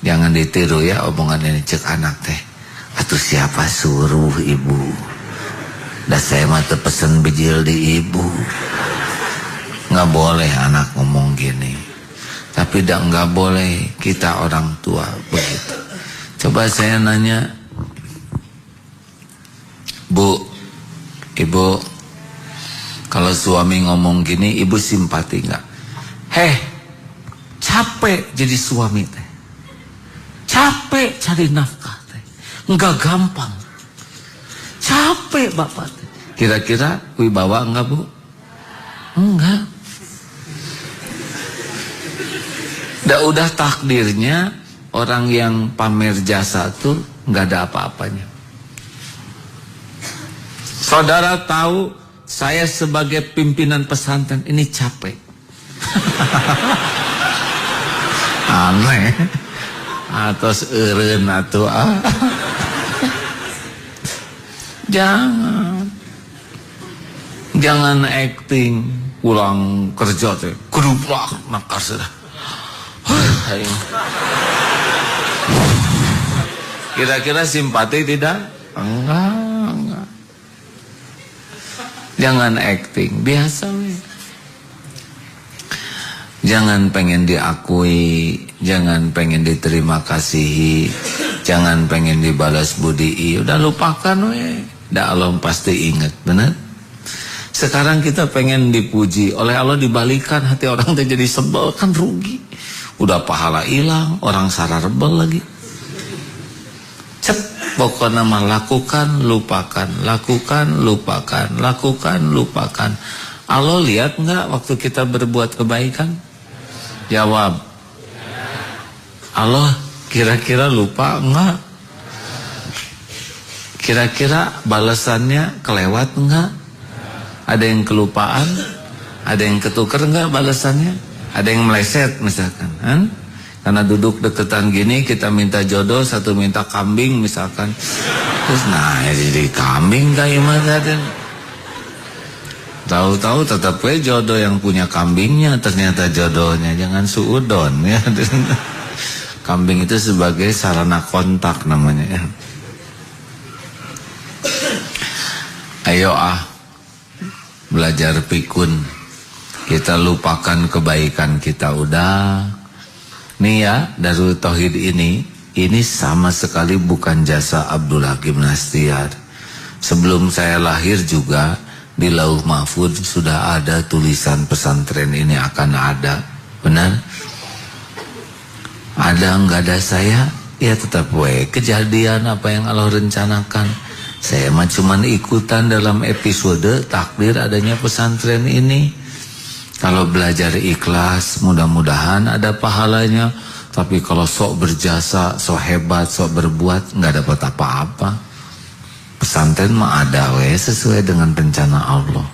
Jangan ditiru ya omongan ini cek anak teh. Atuh siapa suruh ibu? Dah saya mah pesen bijil di ibu. Nggak boleh anak ngomong gini. Tapi dah nggak boleh kita orang tua begitu. Coba saya nanya, Bu, ibu, kalau suami ngomong gini, ibu simpati nggak? Capek jadi suami teh, capek cari nafkah teh, nggak gampang, capek bapak teh. Kira-kira wibawa enggak bu? Enggak. Udah takdirnya orang yang pamer jasa tuh nggak ada apa-apanya. Saudara tahu saya sebagai pimpinan pesantren ini capek. Aneh. Atos eureun atuh ah. Jangan acting pulang kerja teh kuduplak nakar sudah. Kira-kira simpati tidak? Enggak. Jangan acting, biasa we. Jangan pengen diakui, jangan pengen diterima kasihi, jangan pengen dibalas budi. Udah lupakan we. Dah Allah pasti ingat, benar? Sekarang kita pengen dipuji, oleh Allah dibalikan hati orang teh jadi sebel, kan rugi. Udah pahala hilang, orang sarah rebel lagi. Cep, pokoknya mah lakukan, lupakan, lakukan, lupakan, lakukan, lupakan. Allah lihat enggak waktu kita berbuat kebaikan? Jawab. Allah kira-kira lupa enggak? Kira-kira balasannya kelewat enggak? Ada yang kelupaan? Ada yang ketuker enggak balasannya? Ada yang meleset misalkan, kan? Karena duduk deketan gini kita minta jodoh, satu minta kambing misalkan. Terus nah jadi kambing kayak mana? Tahu-tahu tetap jodoh yang punya kambingnya, ternyata jodohnya jangan suudon ya. Kambing itu sebagai sarana kontak namanya ya. Ayo belajar pikun. Kita lupakan kebaikan kita udah. Nih ya, Darul Tauhid ini sama sekali bukan jasa Abdul Hakim Nastiar. Sebelum saya lahir juga di Lauh Mahfuz sudah ada tulisan pesantren ini akan ada. Benar? Ada enggak ada saya, ya tetap kejadian apa yang Allah rencanakan. Saya mah cuman ikutan dalam episode takdir adanya pesantren ini. Kalau belajar ikhlas, mudah-mudahan ada pahalanya. Tapi kalau sok berjasa, sok hebat, sok berbuat, nggak dapat apa-apa. Pesantren mah ada sesuai dengan rencana Allah.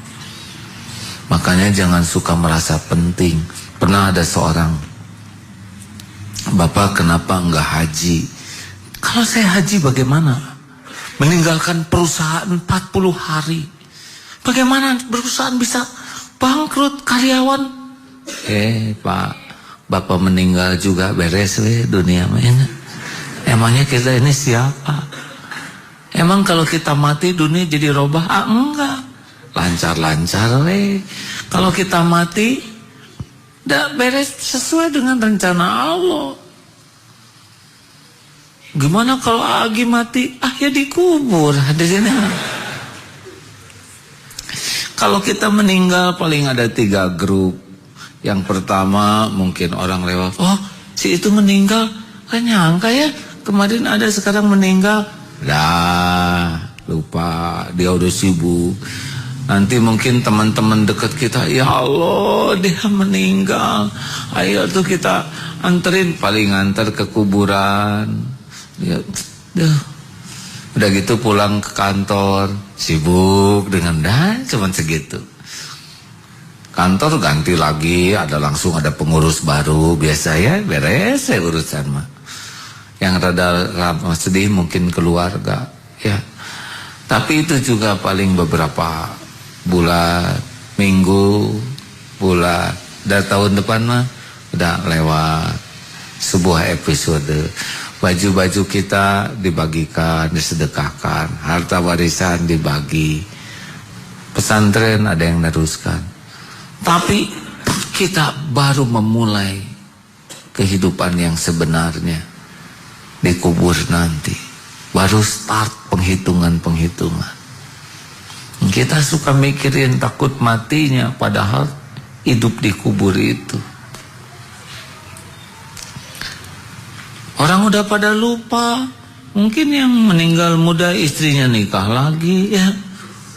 Makanya jangan suka merasa penting. Pernah ada seorang, Bapak kenapa nggak haji? Kalau saya haji bagaimana? Meninggalkan perusahaan 40 hari. Bagaimana perusahaan bisa bangkrut karyawan? Pak, Bapak meninggal juga beres dunia mainnya. Emangnya kita ini siapa? Emang kalau kita mati dunia jadi robah? Enggak. Lancar-lancar Kalau kita mati udah beres sesuai dengan rencana Allah. Gimana kalau Agi mati? Ya dikubur. Hadirin. Kalau kita meninggal paling ada 3 grup. Yang pertama mungkin orang lewat, oh si itu meninggal, kan nyangka ya kemarin ada sekarang meninggal. Dah lupa, dia udah sibuk. Nanti mungkin teman-teman dekat kita, ya Allah dia meninggal, ayo tuh kita anterin, paling antar ke kuburan. Ya, udah gitu pulang ke kantor, sibuk dengan cuman segitu. Kantor ganti lagi, langsung ada pengurus baru, biasa ya, beres ya urusan mah. Yang rada sedih mungkin keluarga, ya. Tapi itu juga paling beberapa bulan, minggu, bulan. Dan tahun depan mah udah lewat sebuah episode. Baju-baju kita dibagikan, disedekahkan, harta warisan dibagi, pesantren ada yang neruskan. Tapi kita baru memulai kehidupan yang sebenarnya di kubur nanti. Baru start penghitungan-penghitungan. Kita suka mikirin takut matinya, padahal hidup di kubur itu. Orang udah pada lupa. Mungkin yang meninggal muda istrinya nikah lagi ya.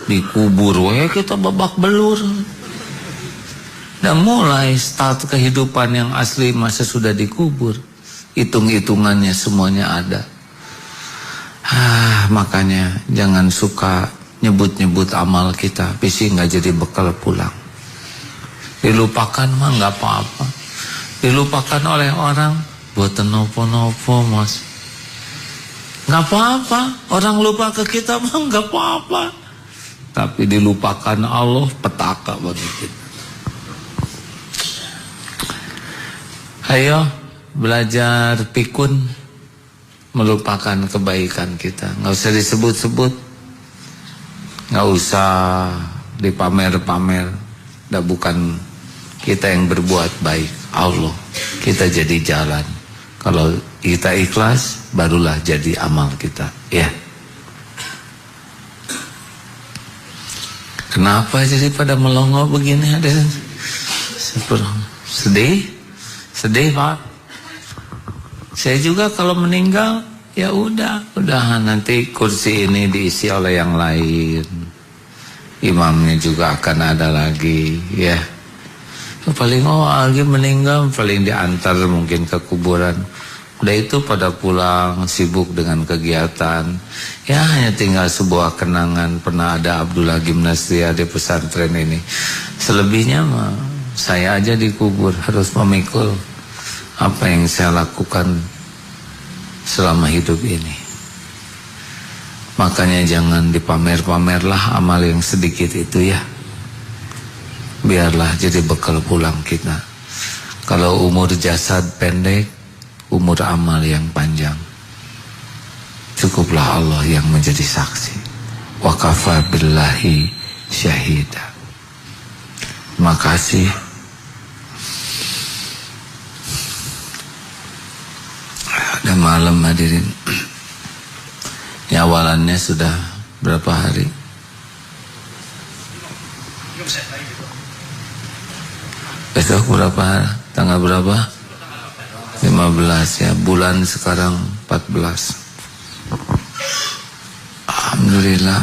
Dikubur kita babak belur. Dan mulai start kehidupan yang asli masa sudah dikubur. hitung-hitungannya semuanya ada. Makanya jangan suka nyebut-nyebut amal kita, visi nggak jadi bekal pulang. Dilupakan mah nggak apa-apa. Dilupakan oleh orang buat nopo-nopo mas, nggak apa-apa. Orang lupa ke kita mah nggak apa-apa. Tapi dilupakan Allah petaka bagi kita. Ayo belajar pikun, melupakan kebaikan kita. Nggak usah disebut-sebut, nggak usah dipamer-pamer. Dah bukan kita yang berbuat baik, Allah. Kita jadi jalan. Kalau kita ikhlas, barulah jadi amal kita. Ya. Kenapa jadi pada melongo begini hadirin? Sedih? Sedih Pak. Saya juga kalau meninggal, ya udah nanti kursi ini diisi oleh yang lain. Imamnya juga akan ada lagi, ya. Paling lagi meninggal, paling diantar mungkin ke kuburan. Udah itu pada pulang sibuk dengan kegiatan. Ya hanya tinggal sebuah kenangan. Pernah ada Abdullah Gimnastia di pesantren ini. Selebihnya mah saya aja dikubur harus memikul apa yang saya lakukan selama hidup ini. Makanya jangan dipamer-pamerlah amal yang sedikit itu ya. Biarlah jadi bekal pulang kita. Kalau umur jasad pendek, umur amal yang panjang. Cukuplah Allah yang menjadi saksi. Wa kafa billahi syahida. Terima kasih. Ada malam hadirin. Ini awalannya sudah berapa hari? Besok berapa? Tanggal berapa? 15 ya. Bulan sekarang 14. Alhamdulillah.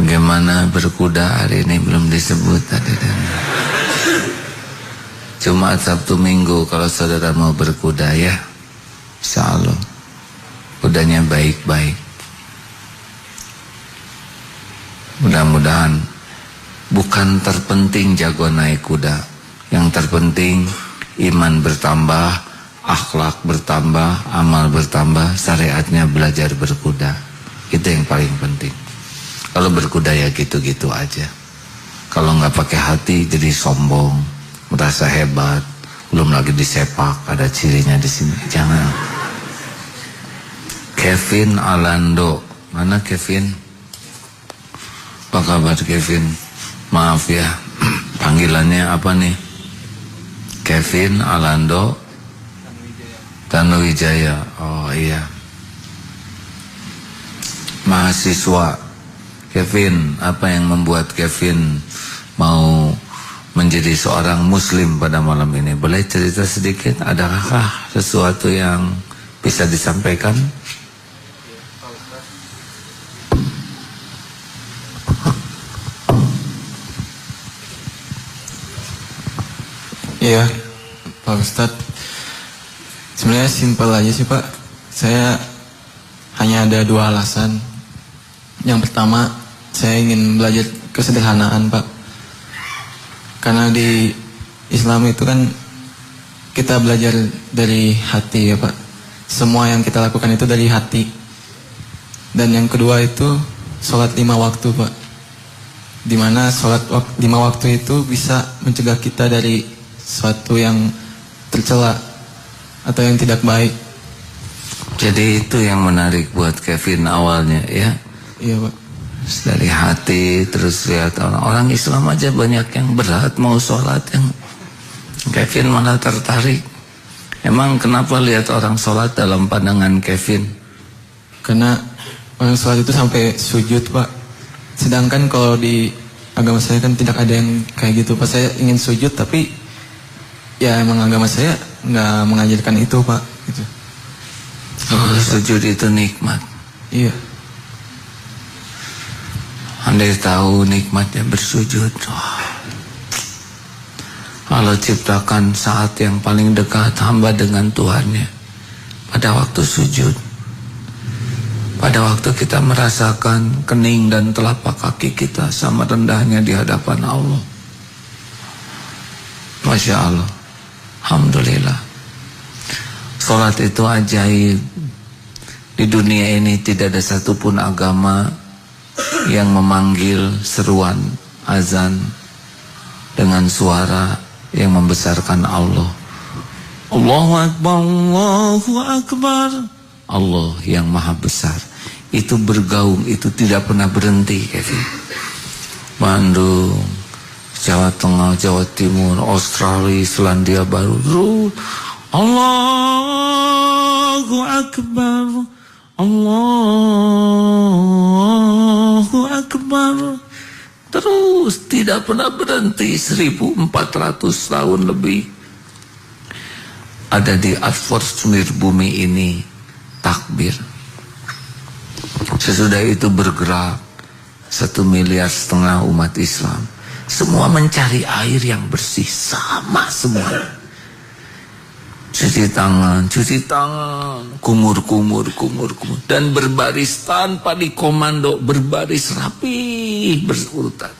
Bagaimana berkuda hari ini belum disebut tadi. Jumat, Sabtu, Minggu kalau saudara mau berkuda ya, insya Allah kudanya baik-baik. Mudah-mudahan bukan terpenting jago naik kuda. Yang terpenting iman bertambah, akhlak bertambah, amal bertambah, syariatnya belajar berkuda. Itu yang paling penting. Kalau berkuda ya gitu-gitu aja. Kalau nggak pakai hati jadi sombong, merasa hebat, belum lagi disepak, ada cirinya di sini. Jangan. Kevin Alando, mana Kevin? Apa kabar Kevin? Maaf ya, panggilannya apa nih? Kevin Alando Tanuwijaya. Oh iya. Mahasiswa Kevin, apa yang membuat Kevin mau menjadi seorang muslim pada malam ini? Boleh cerita sedikit? Adakah sesuatu yang bisa disampaikan? Iya, Pak Ustadz. Sebenarnya simpel aja sih Pak. Saya hanya ada 2 alasan. Yang pertama, saya ingin belajar kesederhanaan Pak. Karena di Islam itu kan kita belajar dari hati ya Pak. Semua yang kita lakukan itu dari hati. Dan yang kedua itu sholat 5 waktu Pak. Dimana sholat 5 waktu itu bisa mencegah kita dari suatu yang tercela atau yang tidak baik. Jadi itu yang menarik buat Kevin awalnya ya. Iya Pak. Dari hati terus lihat orang Islam aja banyak yang berat mau sholat, yang Kevin malah tertarik. Emang kenapa lihat orang sholat dalam pandangan Kevin? Karena orang sholat itu sampai sujud Pak. Sedangkan kalau di agama saya kan tidak ada yang kayak gitu Pak. Saya ingin sujud tapi ya emang agama saya nggak mengajarkan itu Pak gitu. Oh, sujud itu nikmat. Iya. Andai tahu nikmatnya bersujud, Allah ciptakan saat yang paling dekat hamba dengan Tuhannya, pada waktu sujud, pada waktu kita merasakan kening dan telapak kaki kita sama rendahnya di hadapan Allah. Masya Allah, alhamdulillah. Salat itu ajaib. Di dunia ini tidak ada satupun agama yang memanggil seruan azan dengan suara yang membesarkan Allah. Allahu Akbar, Allahu Akbar. Allah yang maha besar. Itu bergaung, itu tidak pernah berhenti, Kevin. Bandung, Jawa Tengah, Jawa Timur, Australia, Selandia Baru. Allahu Akbar, Allahu Akbar. Terus tidak pernah berhenti. 1400 tahun lebih ada di atmosfer bumi ini takbir. Sesudah itu bergerak 1,5 miliar umat Islam. Semua mencari air yang bersih, sama semua. Cuci tangan, kumur, dan berbaris tanpa dikomando, berbaris rapi, berurutan.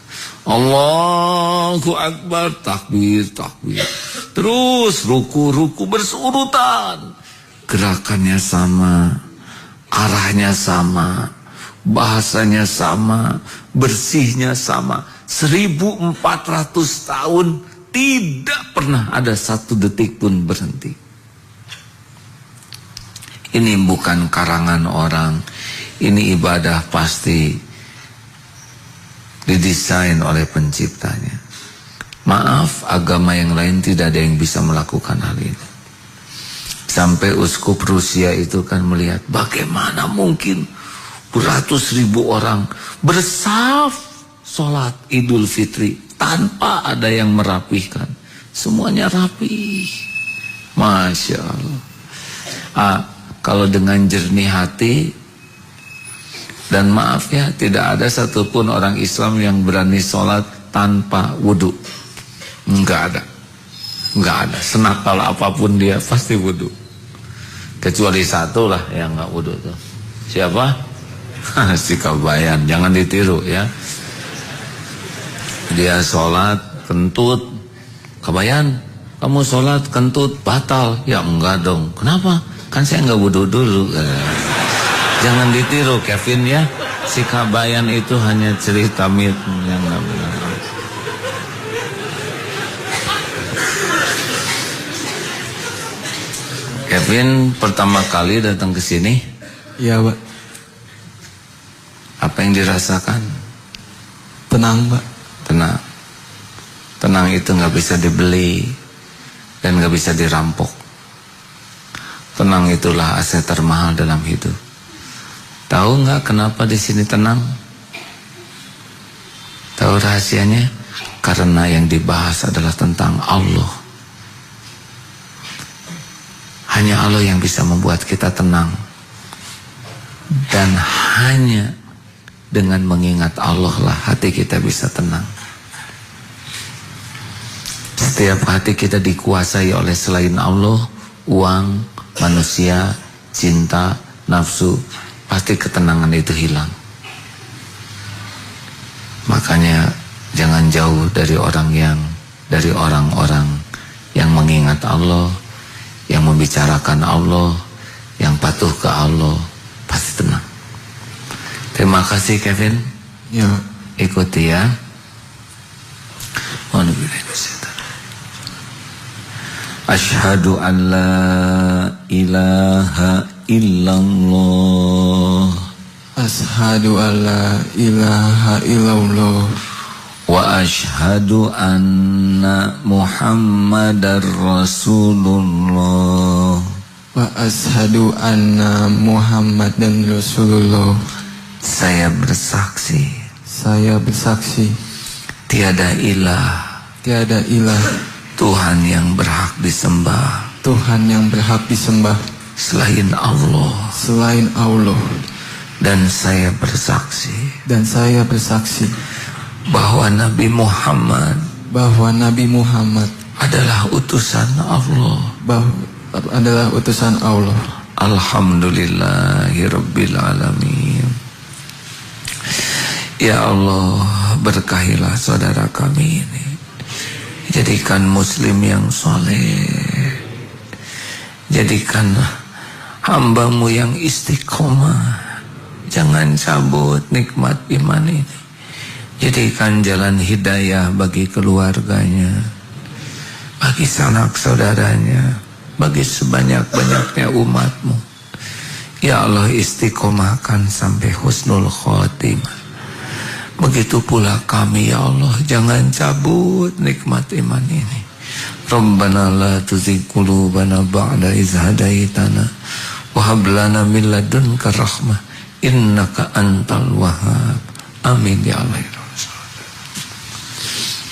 Allahu Akbar, takbir. Terus ruku berurutan. Gerakannya sama, arahnya sama, bahasanya sama, bersihnya sama. 1400 tahun tidak pernah ada satu detik pun berhenti. Ini bukan karangan orang, ini ibadah pasti didesain oleh penciptanya. Maaf, agama yang lain tidak ada yang bisa melakukan hal ini. Sampai uskup Rusia itu kan melihat bagaimana mungkin beratus ribu orang bersaf sholat Idul Fitri tanpa ada yang merapihkan. Semuanya rapi. Masya Allah. Kalau dengan jernih hati, dan maaf ya, tidak ada satupun orang Islam yang berani sholat tanpa wudhu. Enggak ada. Senakal apapun dia pasti wudhu. Kecuali satu lah yang enggak wudhu tuh. Siapa? Si Kabayan. Jangan ditiru ya. Dia sholat kentut. Kabayan, kamu sholat kentut batal. Ya enggak dong. Kenapa? Kan saya enggak wudhu dulu. Jangan ditiru Kevin ya. Si Kabayan itu hanya cerita mit yang enggak benar. Kevin pertama kali datang ke sini. Iya, Pak. Apa yang dirasakan? Tenang, Pak. Tenang itu nggak bisa dibeli dan nggak bisa dirampok. Tenang itulah aset termahal dalam hidup. Tahu nggak kenapa di sini tenang? Tahu rahasianya? Karena yang dibahas adalah tentang Allah. Hanya Allah yang bisa membuat kita tenang. Dan hanya dengan mengingat Allah lah hati kita bisa tenang. Setiap hati kita dikuasai oleh selain Allah, uang, manusia, cinta, nafsu, pasti ketenangan itu hilang. Makanya jangan jauh dari orang-orang yang mengingat Allah, yang membicarakan Allah, yang patuh ke Allah, pasti tenang. Terima kasih Kevin. Ya. Ikuti ya. Asyhadu an la ilaha illallah. Asyhadu an la ilaha illallah. Wa asyhadu anna Muhammadar Rasulullah. Wa asyhadu anna Muhammadan Rasulullah. Saya bersaksi tiada ilah Tuhan yang berhak disembah selain Allah. Dan saya bersaksi bahwa Nabi Muhammad adalah utusan Allah. Adalah utusan Allah. Alhamdulillahirabbil alamin. Ya Allah, berkahilah saudara kami ini. Jadikan muslim yang soleh. Jadikanlah hamba-Mu yang istiqomah. Jangan cabut nikmat iman ini. Jadikan jalan hidayah bagi keluarganya, bagi sanak saudaranya, bagi sebanyak-banyaknya umat-Mu. Ya Allah, istiqomahkan sampai husnul khotimah. Begitu pula kami, ya Allah, jangan cabut nikmat iman ini. Rabbana la tuzigh qulubana ba'da idh hadaitana wa hab lana min ladunka rahmah innaka antal wahhab. Amin ya Allah.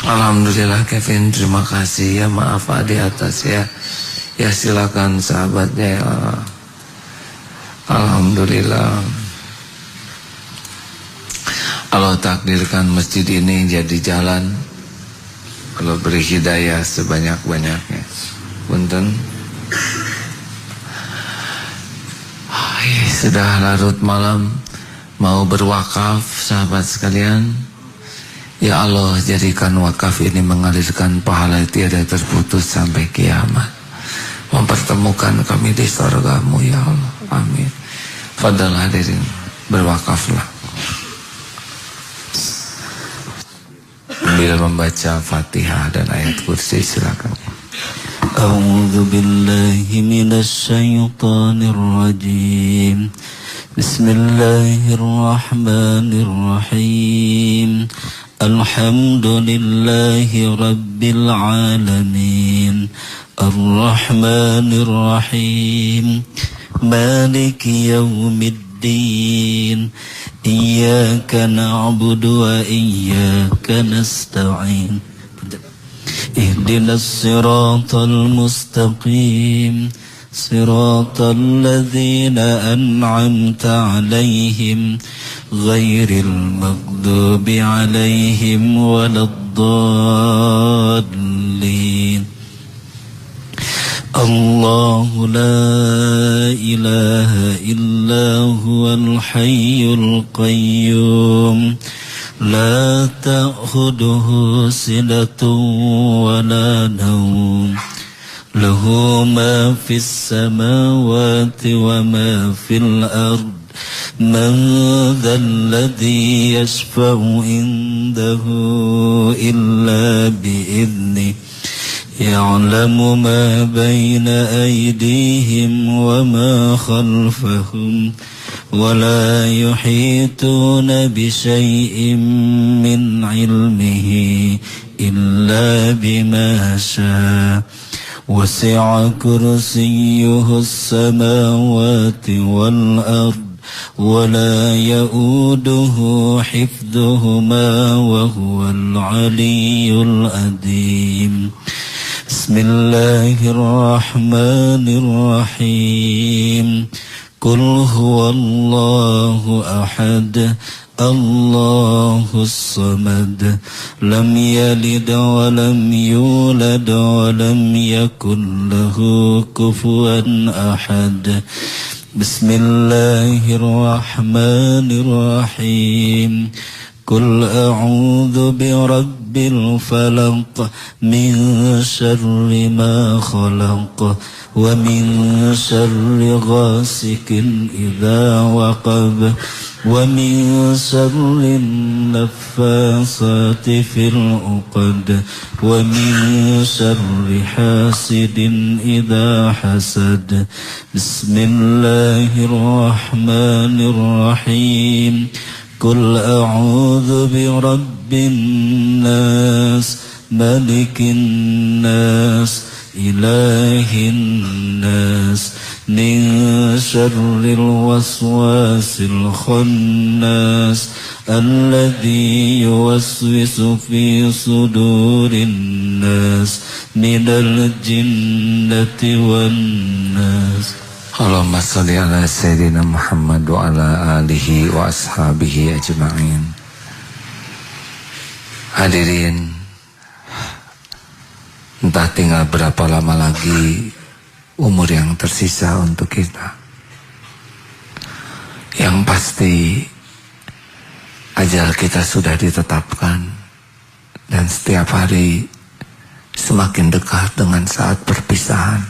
Alhamdulillah Kevin, terima kasih ya, maaf di atas ya. Ya silakan sahabatnya ya. Alhamdulillah. Allah takdirkan masjid ini jadi jalan. Kalau beri hidayah sebanyak-banyaknya. Punten. Sudah larut malam, mau berwakaf sahabat sekalian. Ya Allah, jadikan wakaf ini mengalirkan pahala tiada terputus sampai kiamat. Mempertemukan kami di surga-Mu ya Allah. Amin. Fadal hadirin, berwakaflah. Bila membaca Fatihah dan ayat kursi, silakan. A'udzu billahi minasy syaithanir rajim. Bismillahirrahmanirrahim. Alhamdulillahi rabbil alamin. Ar-Rahmanir Rahim. Maliki yaumiddin. Iyyaka na'budu wa iyyaka nasta'in. Ihdinas siratal mustaqim. Siratal ladzina an'amta 'alaihim ghairil maghdubi 'alaihim waladdallin. Allahu la ilaha illa huwal hayyul qayyum. La ta'khuduhu sinatun wa la nawm. Lahu ma fis samawati wa ma fil ard. Man dhal ladhi yashfa'u indahu illa bi'idhnih. يعلم ما بين أيديهم وما خلفهم ولا يحيطون بشيء من علمه إلا بما شاء وسع كرسيه السماوات والأرض ولا يؤوده حفظهما وهو العلي العظيم. Bismillahirrahmanirrahim. Qul huwallahu ahad. Allahus samad. Lam yalid wa lam yulad wa lam yakun lahu kufuwan ahad. Bismillahirrahmanirrahim. Qul a'udzu birabbil falaq min syarri ma khalaq wa min syarri ghasikin idza waqab wa min syarri naffasati fil 'uqad wa min syarri hasidin idza hasad. Bismillahirrahmanirrahim. Qul a'udzu birabbin nas, malikin nas, ilahin nas, min syarril waswasil khannas, alladzi yuwaswisu fi sudurin nas, minal jinnati wan nas. Allahumma sholli ala Sayyidina Muhammad wa ala alihi wa ashabihi ajma'in. Hadirin, Entah tinggal berapa lama lagi umur yang tersisa untuk kita. Yang pasti ajal kita sudah ditetapkan, dan setiap hari semakin dekat dengan saat perpisahan.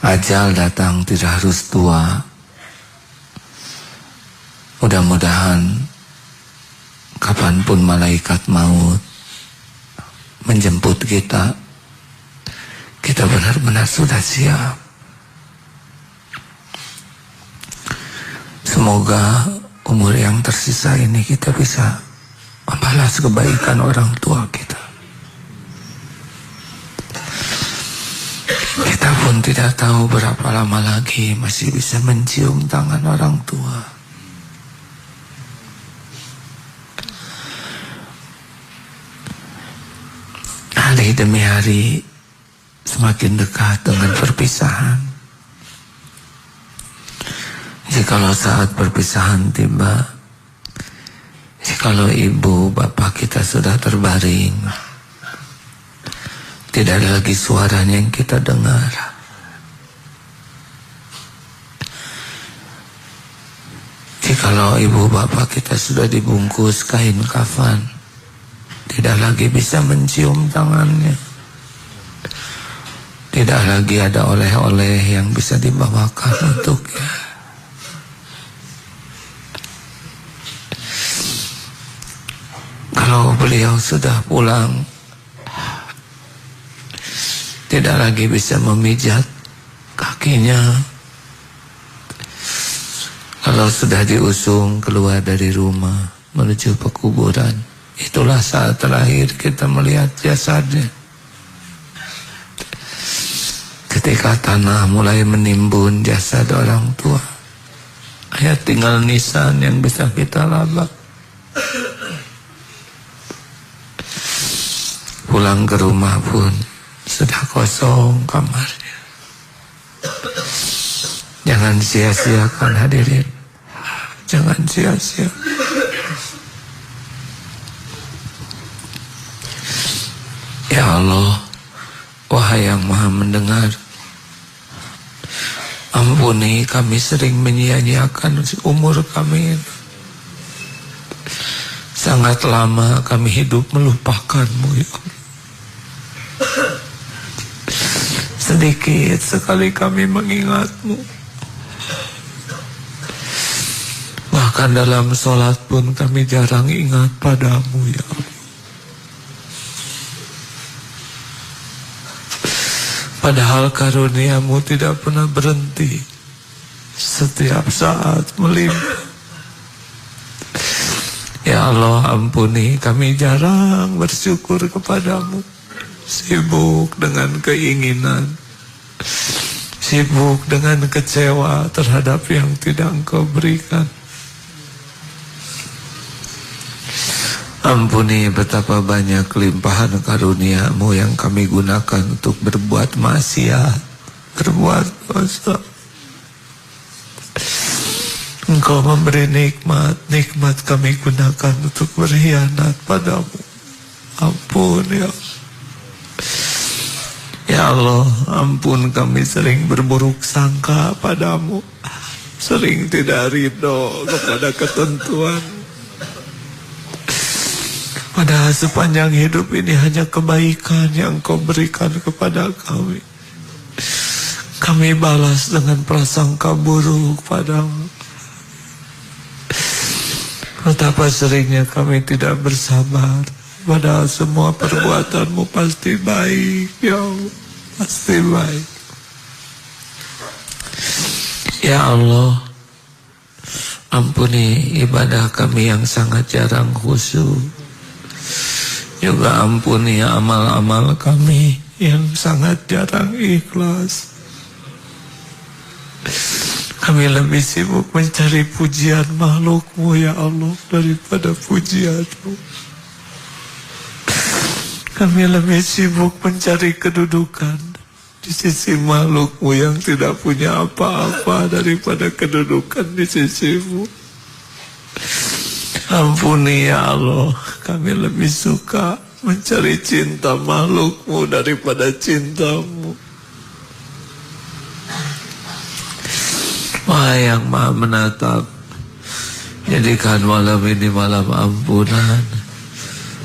Ajal datang tidak harus tua. Mudah-mudahan kapanpun malaikat maut menjemput kita, kita benar-benar sudah siap. Semoga umur yang tersisa ini kita bisa membalas kebaikan orang tua kita. Kita pun tidak tahu berapa lama lagi masih bisa mencium tangan orang tua. Hari demi hari semakin dekat dengan perpisahan. Jikalau saat perpisahan tiba, jikalau ibu bapak kita sudah terbaring, tidak ada lagi suaranya yang kita dengar, jikalau ibu bapak kita sudah dibungkus kain kafan, tidak lagi bisa mencium tangannya, tidak lagi ada oleh-oleh yang bisa dibawakan untuknya. Kalau beliau sudah pulang, tidak lagi bisa memijat kakinya. Kalau sudah diusung keluar dari rumah menuju pekuburan, itulah saat terakhir kita melihat jasadnya. Ketika tanah mulai menimbun jasad orang tua, hanya tinggal nisan yang bisa kita laba. Pulang ke rumah pun sudah kosong kamarnya. Jangan sia-siakan hadirin, jangan sia-sia. Ya Allah, wahai yang maha mendengar, ampuni kami sering menyia-nyiakan umur kami. Sangat lama kami hidup melupakan-Mu, ya Allah. Sedikit sekali kami mengingat-Mu. Bahkan dalam sholat pun kami jarang ingat pada-Mu, ya Allah. Padahal karunia-Mu tidak pernah berhenti, setiap saat melimpah. Ya Allah, ampuni kami jarang bersyukur kepadamu. Sibuk dengan keinginan, sibuk dengan kecewa terhadap yang tidak Engkau berikan. Ampuni betapa banyak limpahan karunia-Mu yang kami gunakan untuk berbuat maksiat, berbuat dosa. Engkau memberi nikmat, nikmat kami gunakan untuk berkhianat padamu. Ampun ya Allah. Ya Allah, ampun kami sering berburuk sangka padamu, sering tidak ridho kepada ketentuan. Padahal sepanjang hidup ini hanya kebaikan yang Kau berikan kepada kami. Kami balas dengan prasangka buruk padamu. Betapa seringnya kami tidak bersabar, padahal semua perbuatanmu pasti baik, ya Allah, pasti baik. Ya Allah, ampuni ibadah kami yang sangat jarang khusyuk. Juga ampuni amal-amal kami yang sangat jarang ikhlas. Kami lebih sibuk mencari pujian makhluk-Mu, ya Allah, daripada pujian-Mu. Kami lebih sibuk mencari kedudukan di sisi makhluk-Mu yang tidak punya apa-apa daripada kedudukan di sisi-Mu. Ampuni ya Allah, kami lebih suka mencari cinta makhlukmu daripada cintamu. Wahai yang maha menatap, jadikan malam ini malam ampunan.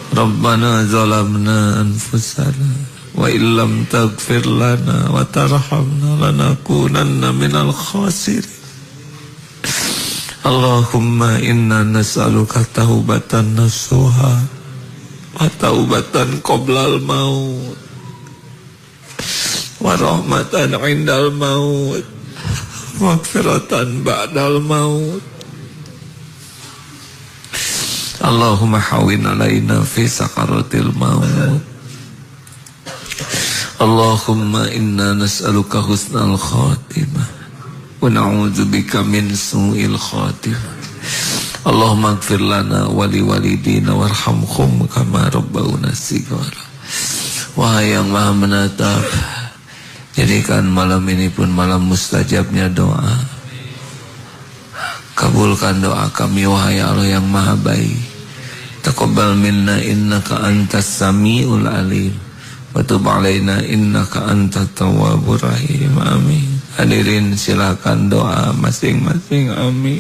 Rabbana zalamna anfusana wa illam taghfir lana wa tarhamna lanakunanna minal khasirin. Allahumma inna nas'aluka taubatan nasuha wa taubatan qoblal maut wa rahmatan indal maut maghfiratan ba'dal maut. Allahumma hawin alaina fi sakaratil maut. Allahumma inna nas'aluka husnal khatimah wa na'udzubika min su'il khatimah. Allahumma ighfir lana wa liwalidina warhamhum kama rabbawna shighara. Wahai yang maha menatap, jadikan malam ini pun malam mustajabnya doa. Kabulkan doa kami wahai Allah yang maha baik. Taqabbal minna innaka antas samiul alim wa tub alaina innaka antat tawwabur rahim. Amin. Hadirin silakan doa masing-masing. Amin.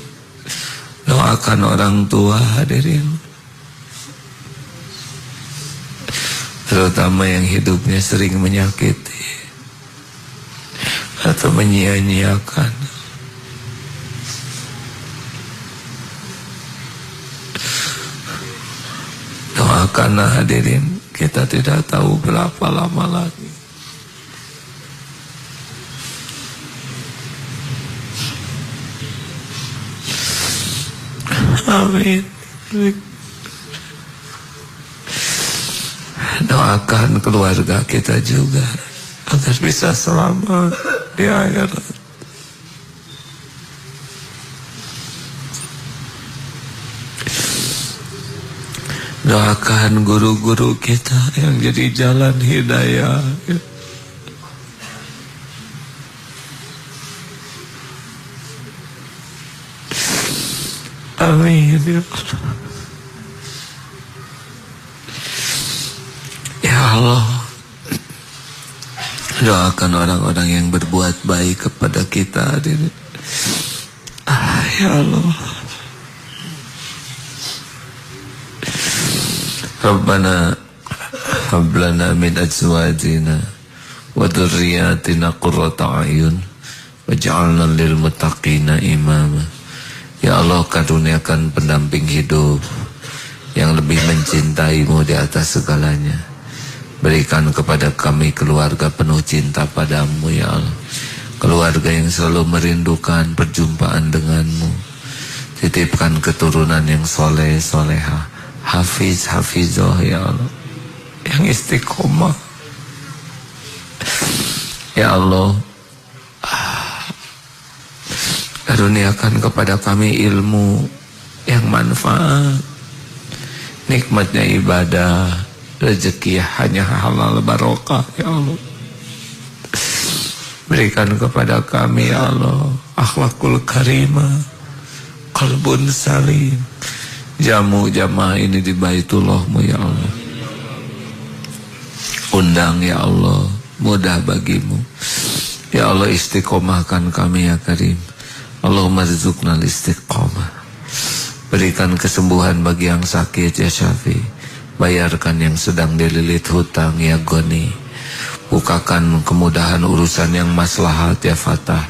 Doakan orang tua hadirin, terutama yang hidupnya sering menyakiti atau menyia-nyiakan. Doakanlah hadirin, kita tidak tahu berapa lama lagi. Amin. Doakan keluarga kita juga agar bisa selamat di akhirat. Doakan guru-guru kita yang jadi jalan hidayah. Amin ya Allah. Ya Allah, doakan orang-orang yang berbuat baik kepada kita. Ya Allah. Rabbana hab lana min azwajina wa dhurriyyatina qurrata a'yun waj'alna lil muttaqina imama. Ya Allah, karuniakan pendamping hidup yang lebih mencintaimu di atas segalanya. Berikan kepada kami keluarga penuh cinta padamu ya Allah. Keluarga yang selalu merindukan perjumpaan denganmu. Titipkan keturunan yang soleh solehah, hafiz hafizah ya Allah, yang istiqomah. Ya Allah, karuniakan kepada kami ilmu yang manfaat, nikmatnya ibadah, rezeki hanya halal barokah ya Allah. Berikan kepada kami ya Allah akhlakul karimah, qalbun salim. Jamu jamaah ini di Baitullah-Mu ya Allah. Undang ya Allah, mudah bagimu. Ya Allah, istiqomahkan kami ya Karim. Allahumma rizuknal istiqomah. Berikan kesembuhan bagi yang sakit ya Syafi. Bayarkan yang sedang dililit hutang ya Goni. Bukakan kemudahan urusan yang maslahat ya Fatah.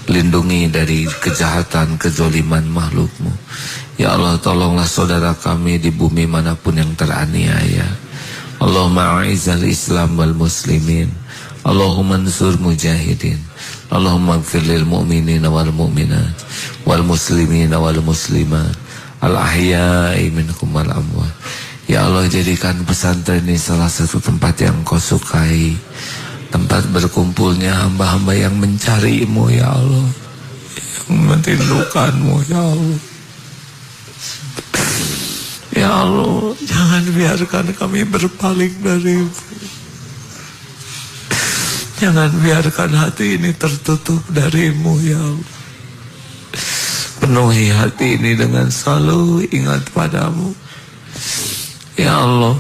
Lindungi dari kejahatan, kezoliman makhlukmu. Ya Allah, tolonglah saudara kami di bumi manapun yang teraniaya. Allahumma a'izzal Islam wal muslimin. Allahumma ansur mujahidin. Allahumma ighfir lil mu'minina wal mu'minat wal muslimina wal muslimat al ahya'i minhum wal amwat. Ya Allah, jadikan pesantren ini salah satu tempat yang Kau sukai, tempat berkumpulnya hamba-hamba yang mencari-Mu ya Allah, yang merindukan-Mu ya Allah. Ya Allah, jangan biarkan kami berpaling dari-Mu. Jangan biarkan hati ini tertutup dari-Mu ya Allah. Penuhi hati ini dengan selalu ingat padamu. Ya Allah,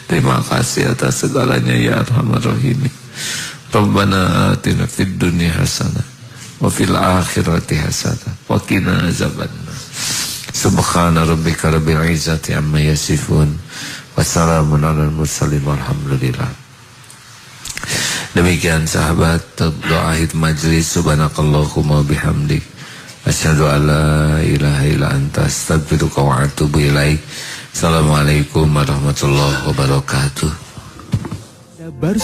Terima kasih atas segalanya ya Arhamar Rahimin. Rabbana atina fid dunya hasanah wa fil akhirati hasanah wa qina azabannar. Subhana rabbika rabbil izzati amma yasifun. Wassalamun alal mursalin walhamdulillah. Demikian sahabat doa akhir majlis. Subhanakallahumma bihamdik asyhadu an la ilaha illa anta astaghfiruka wa atubu ilaik. Assalamualaikum warahmatullahi wabarakatuh.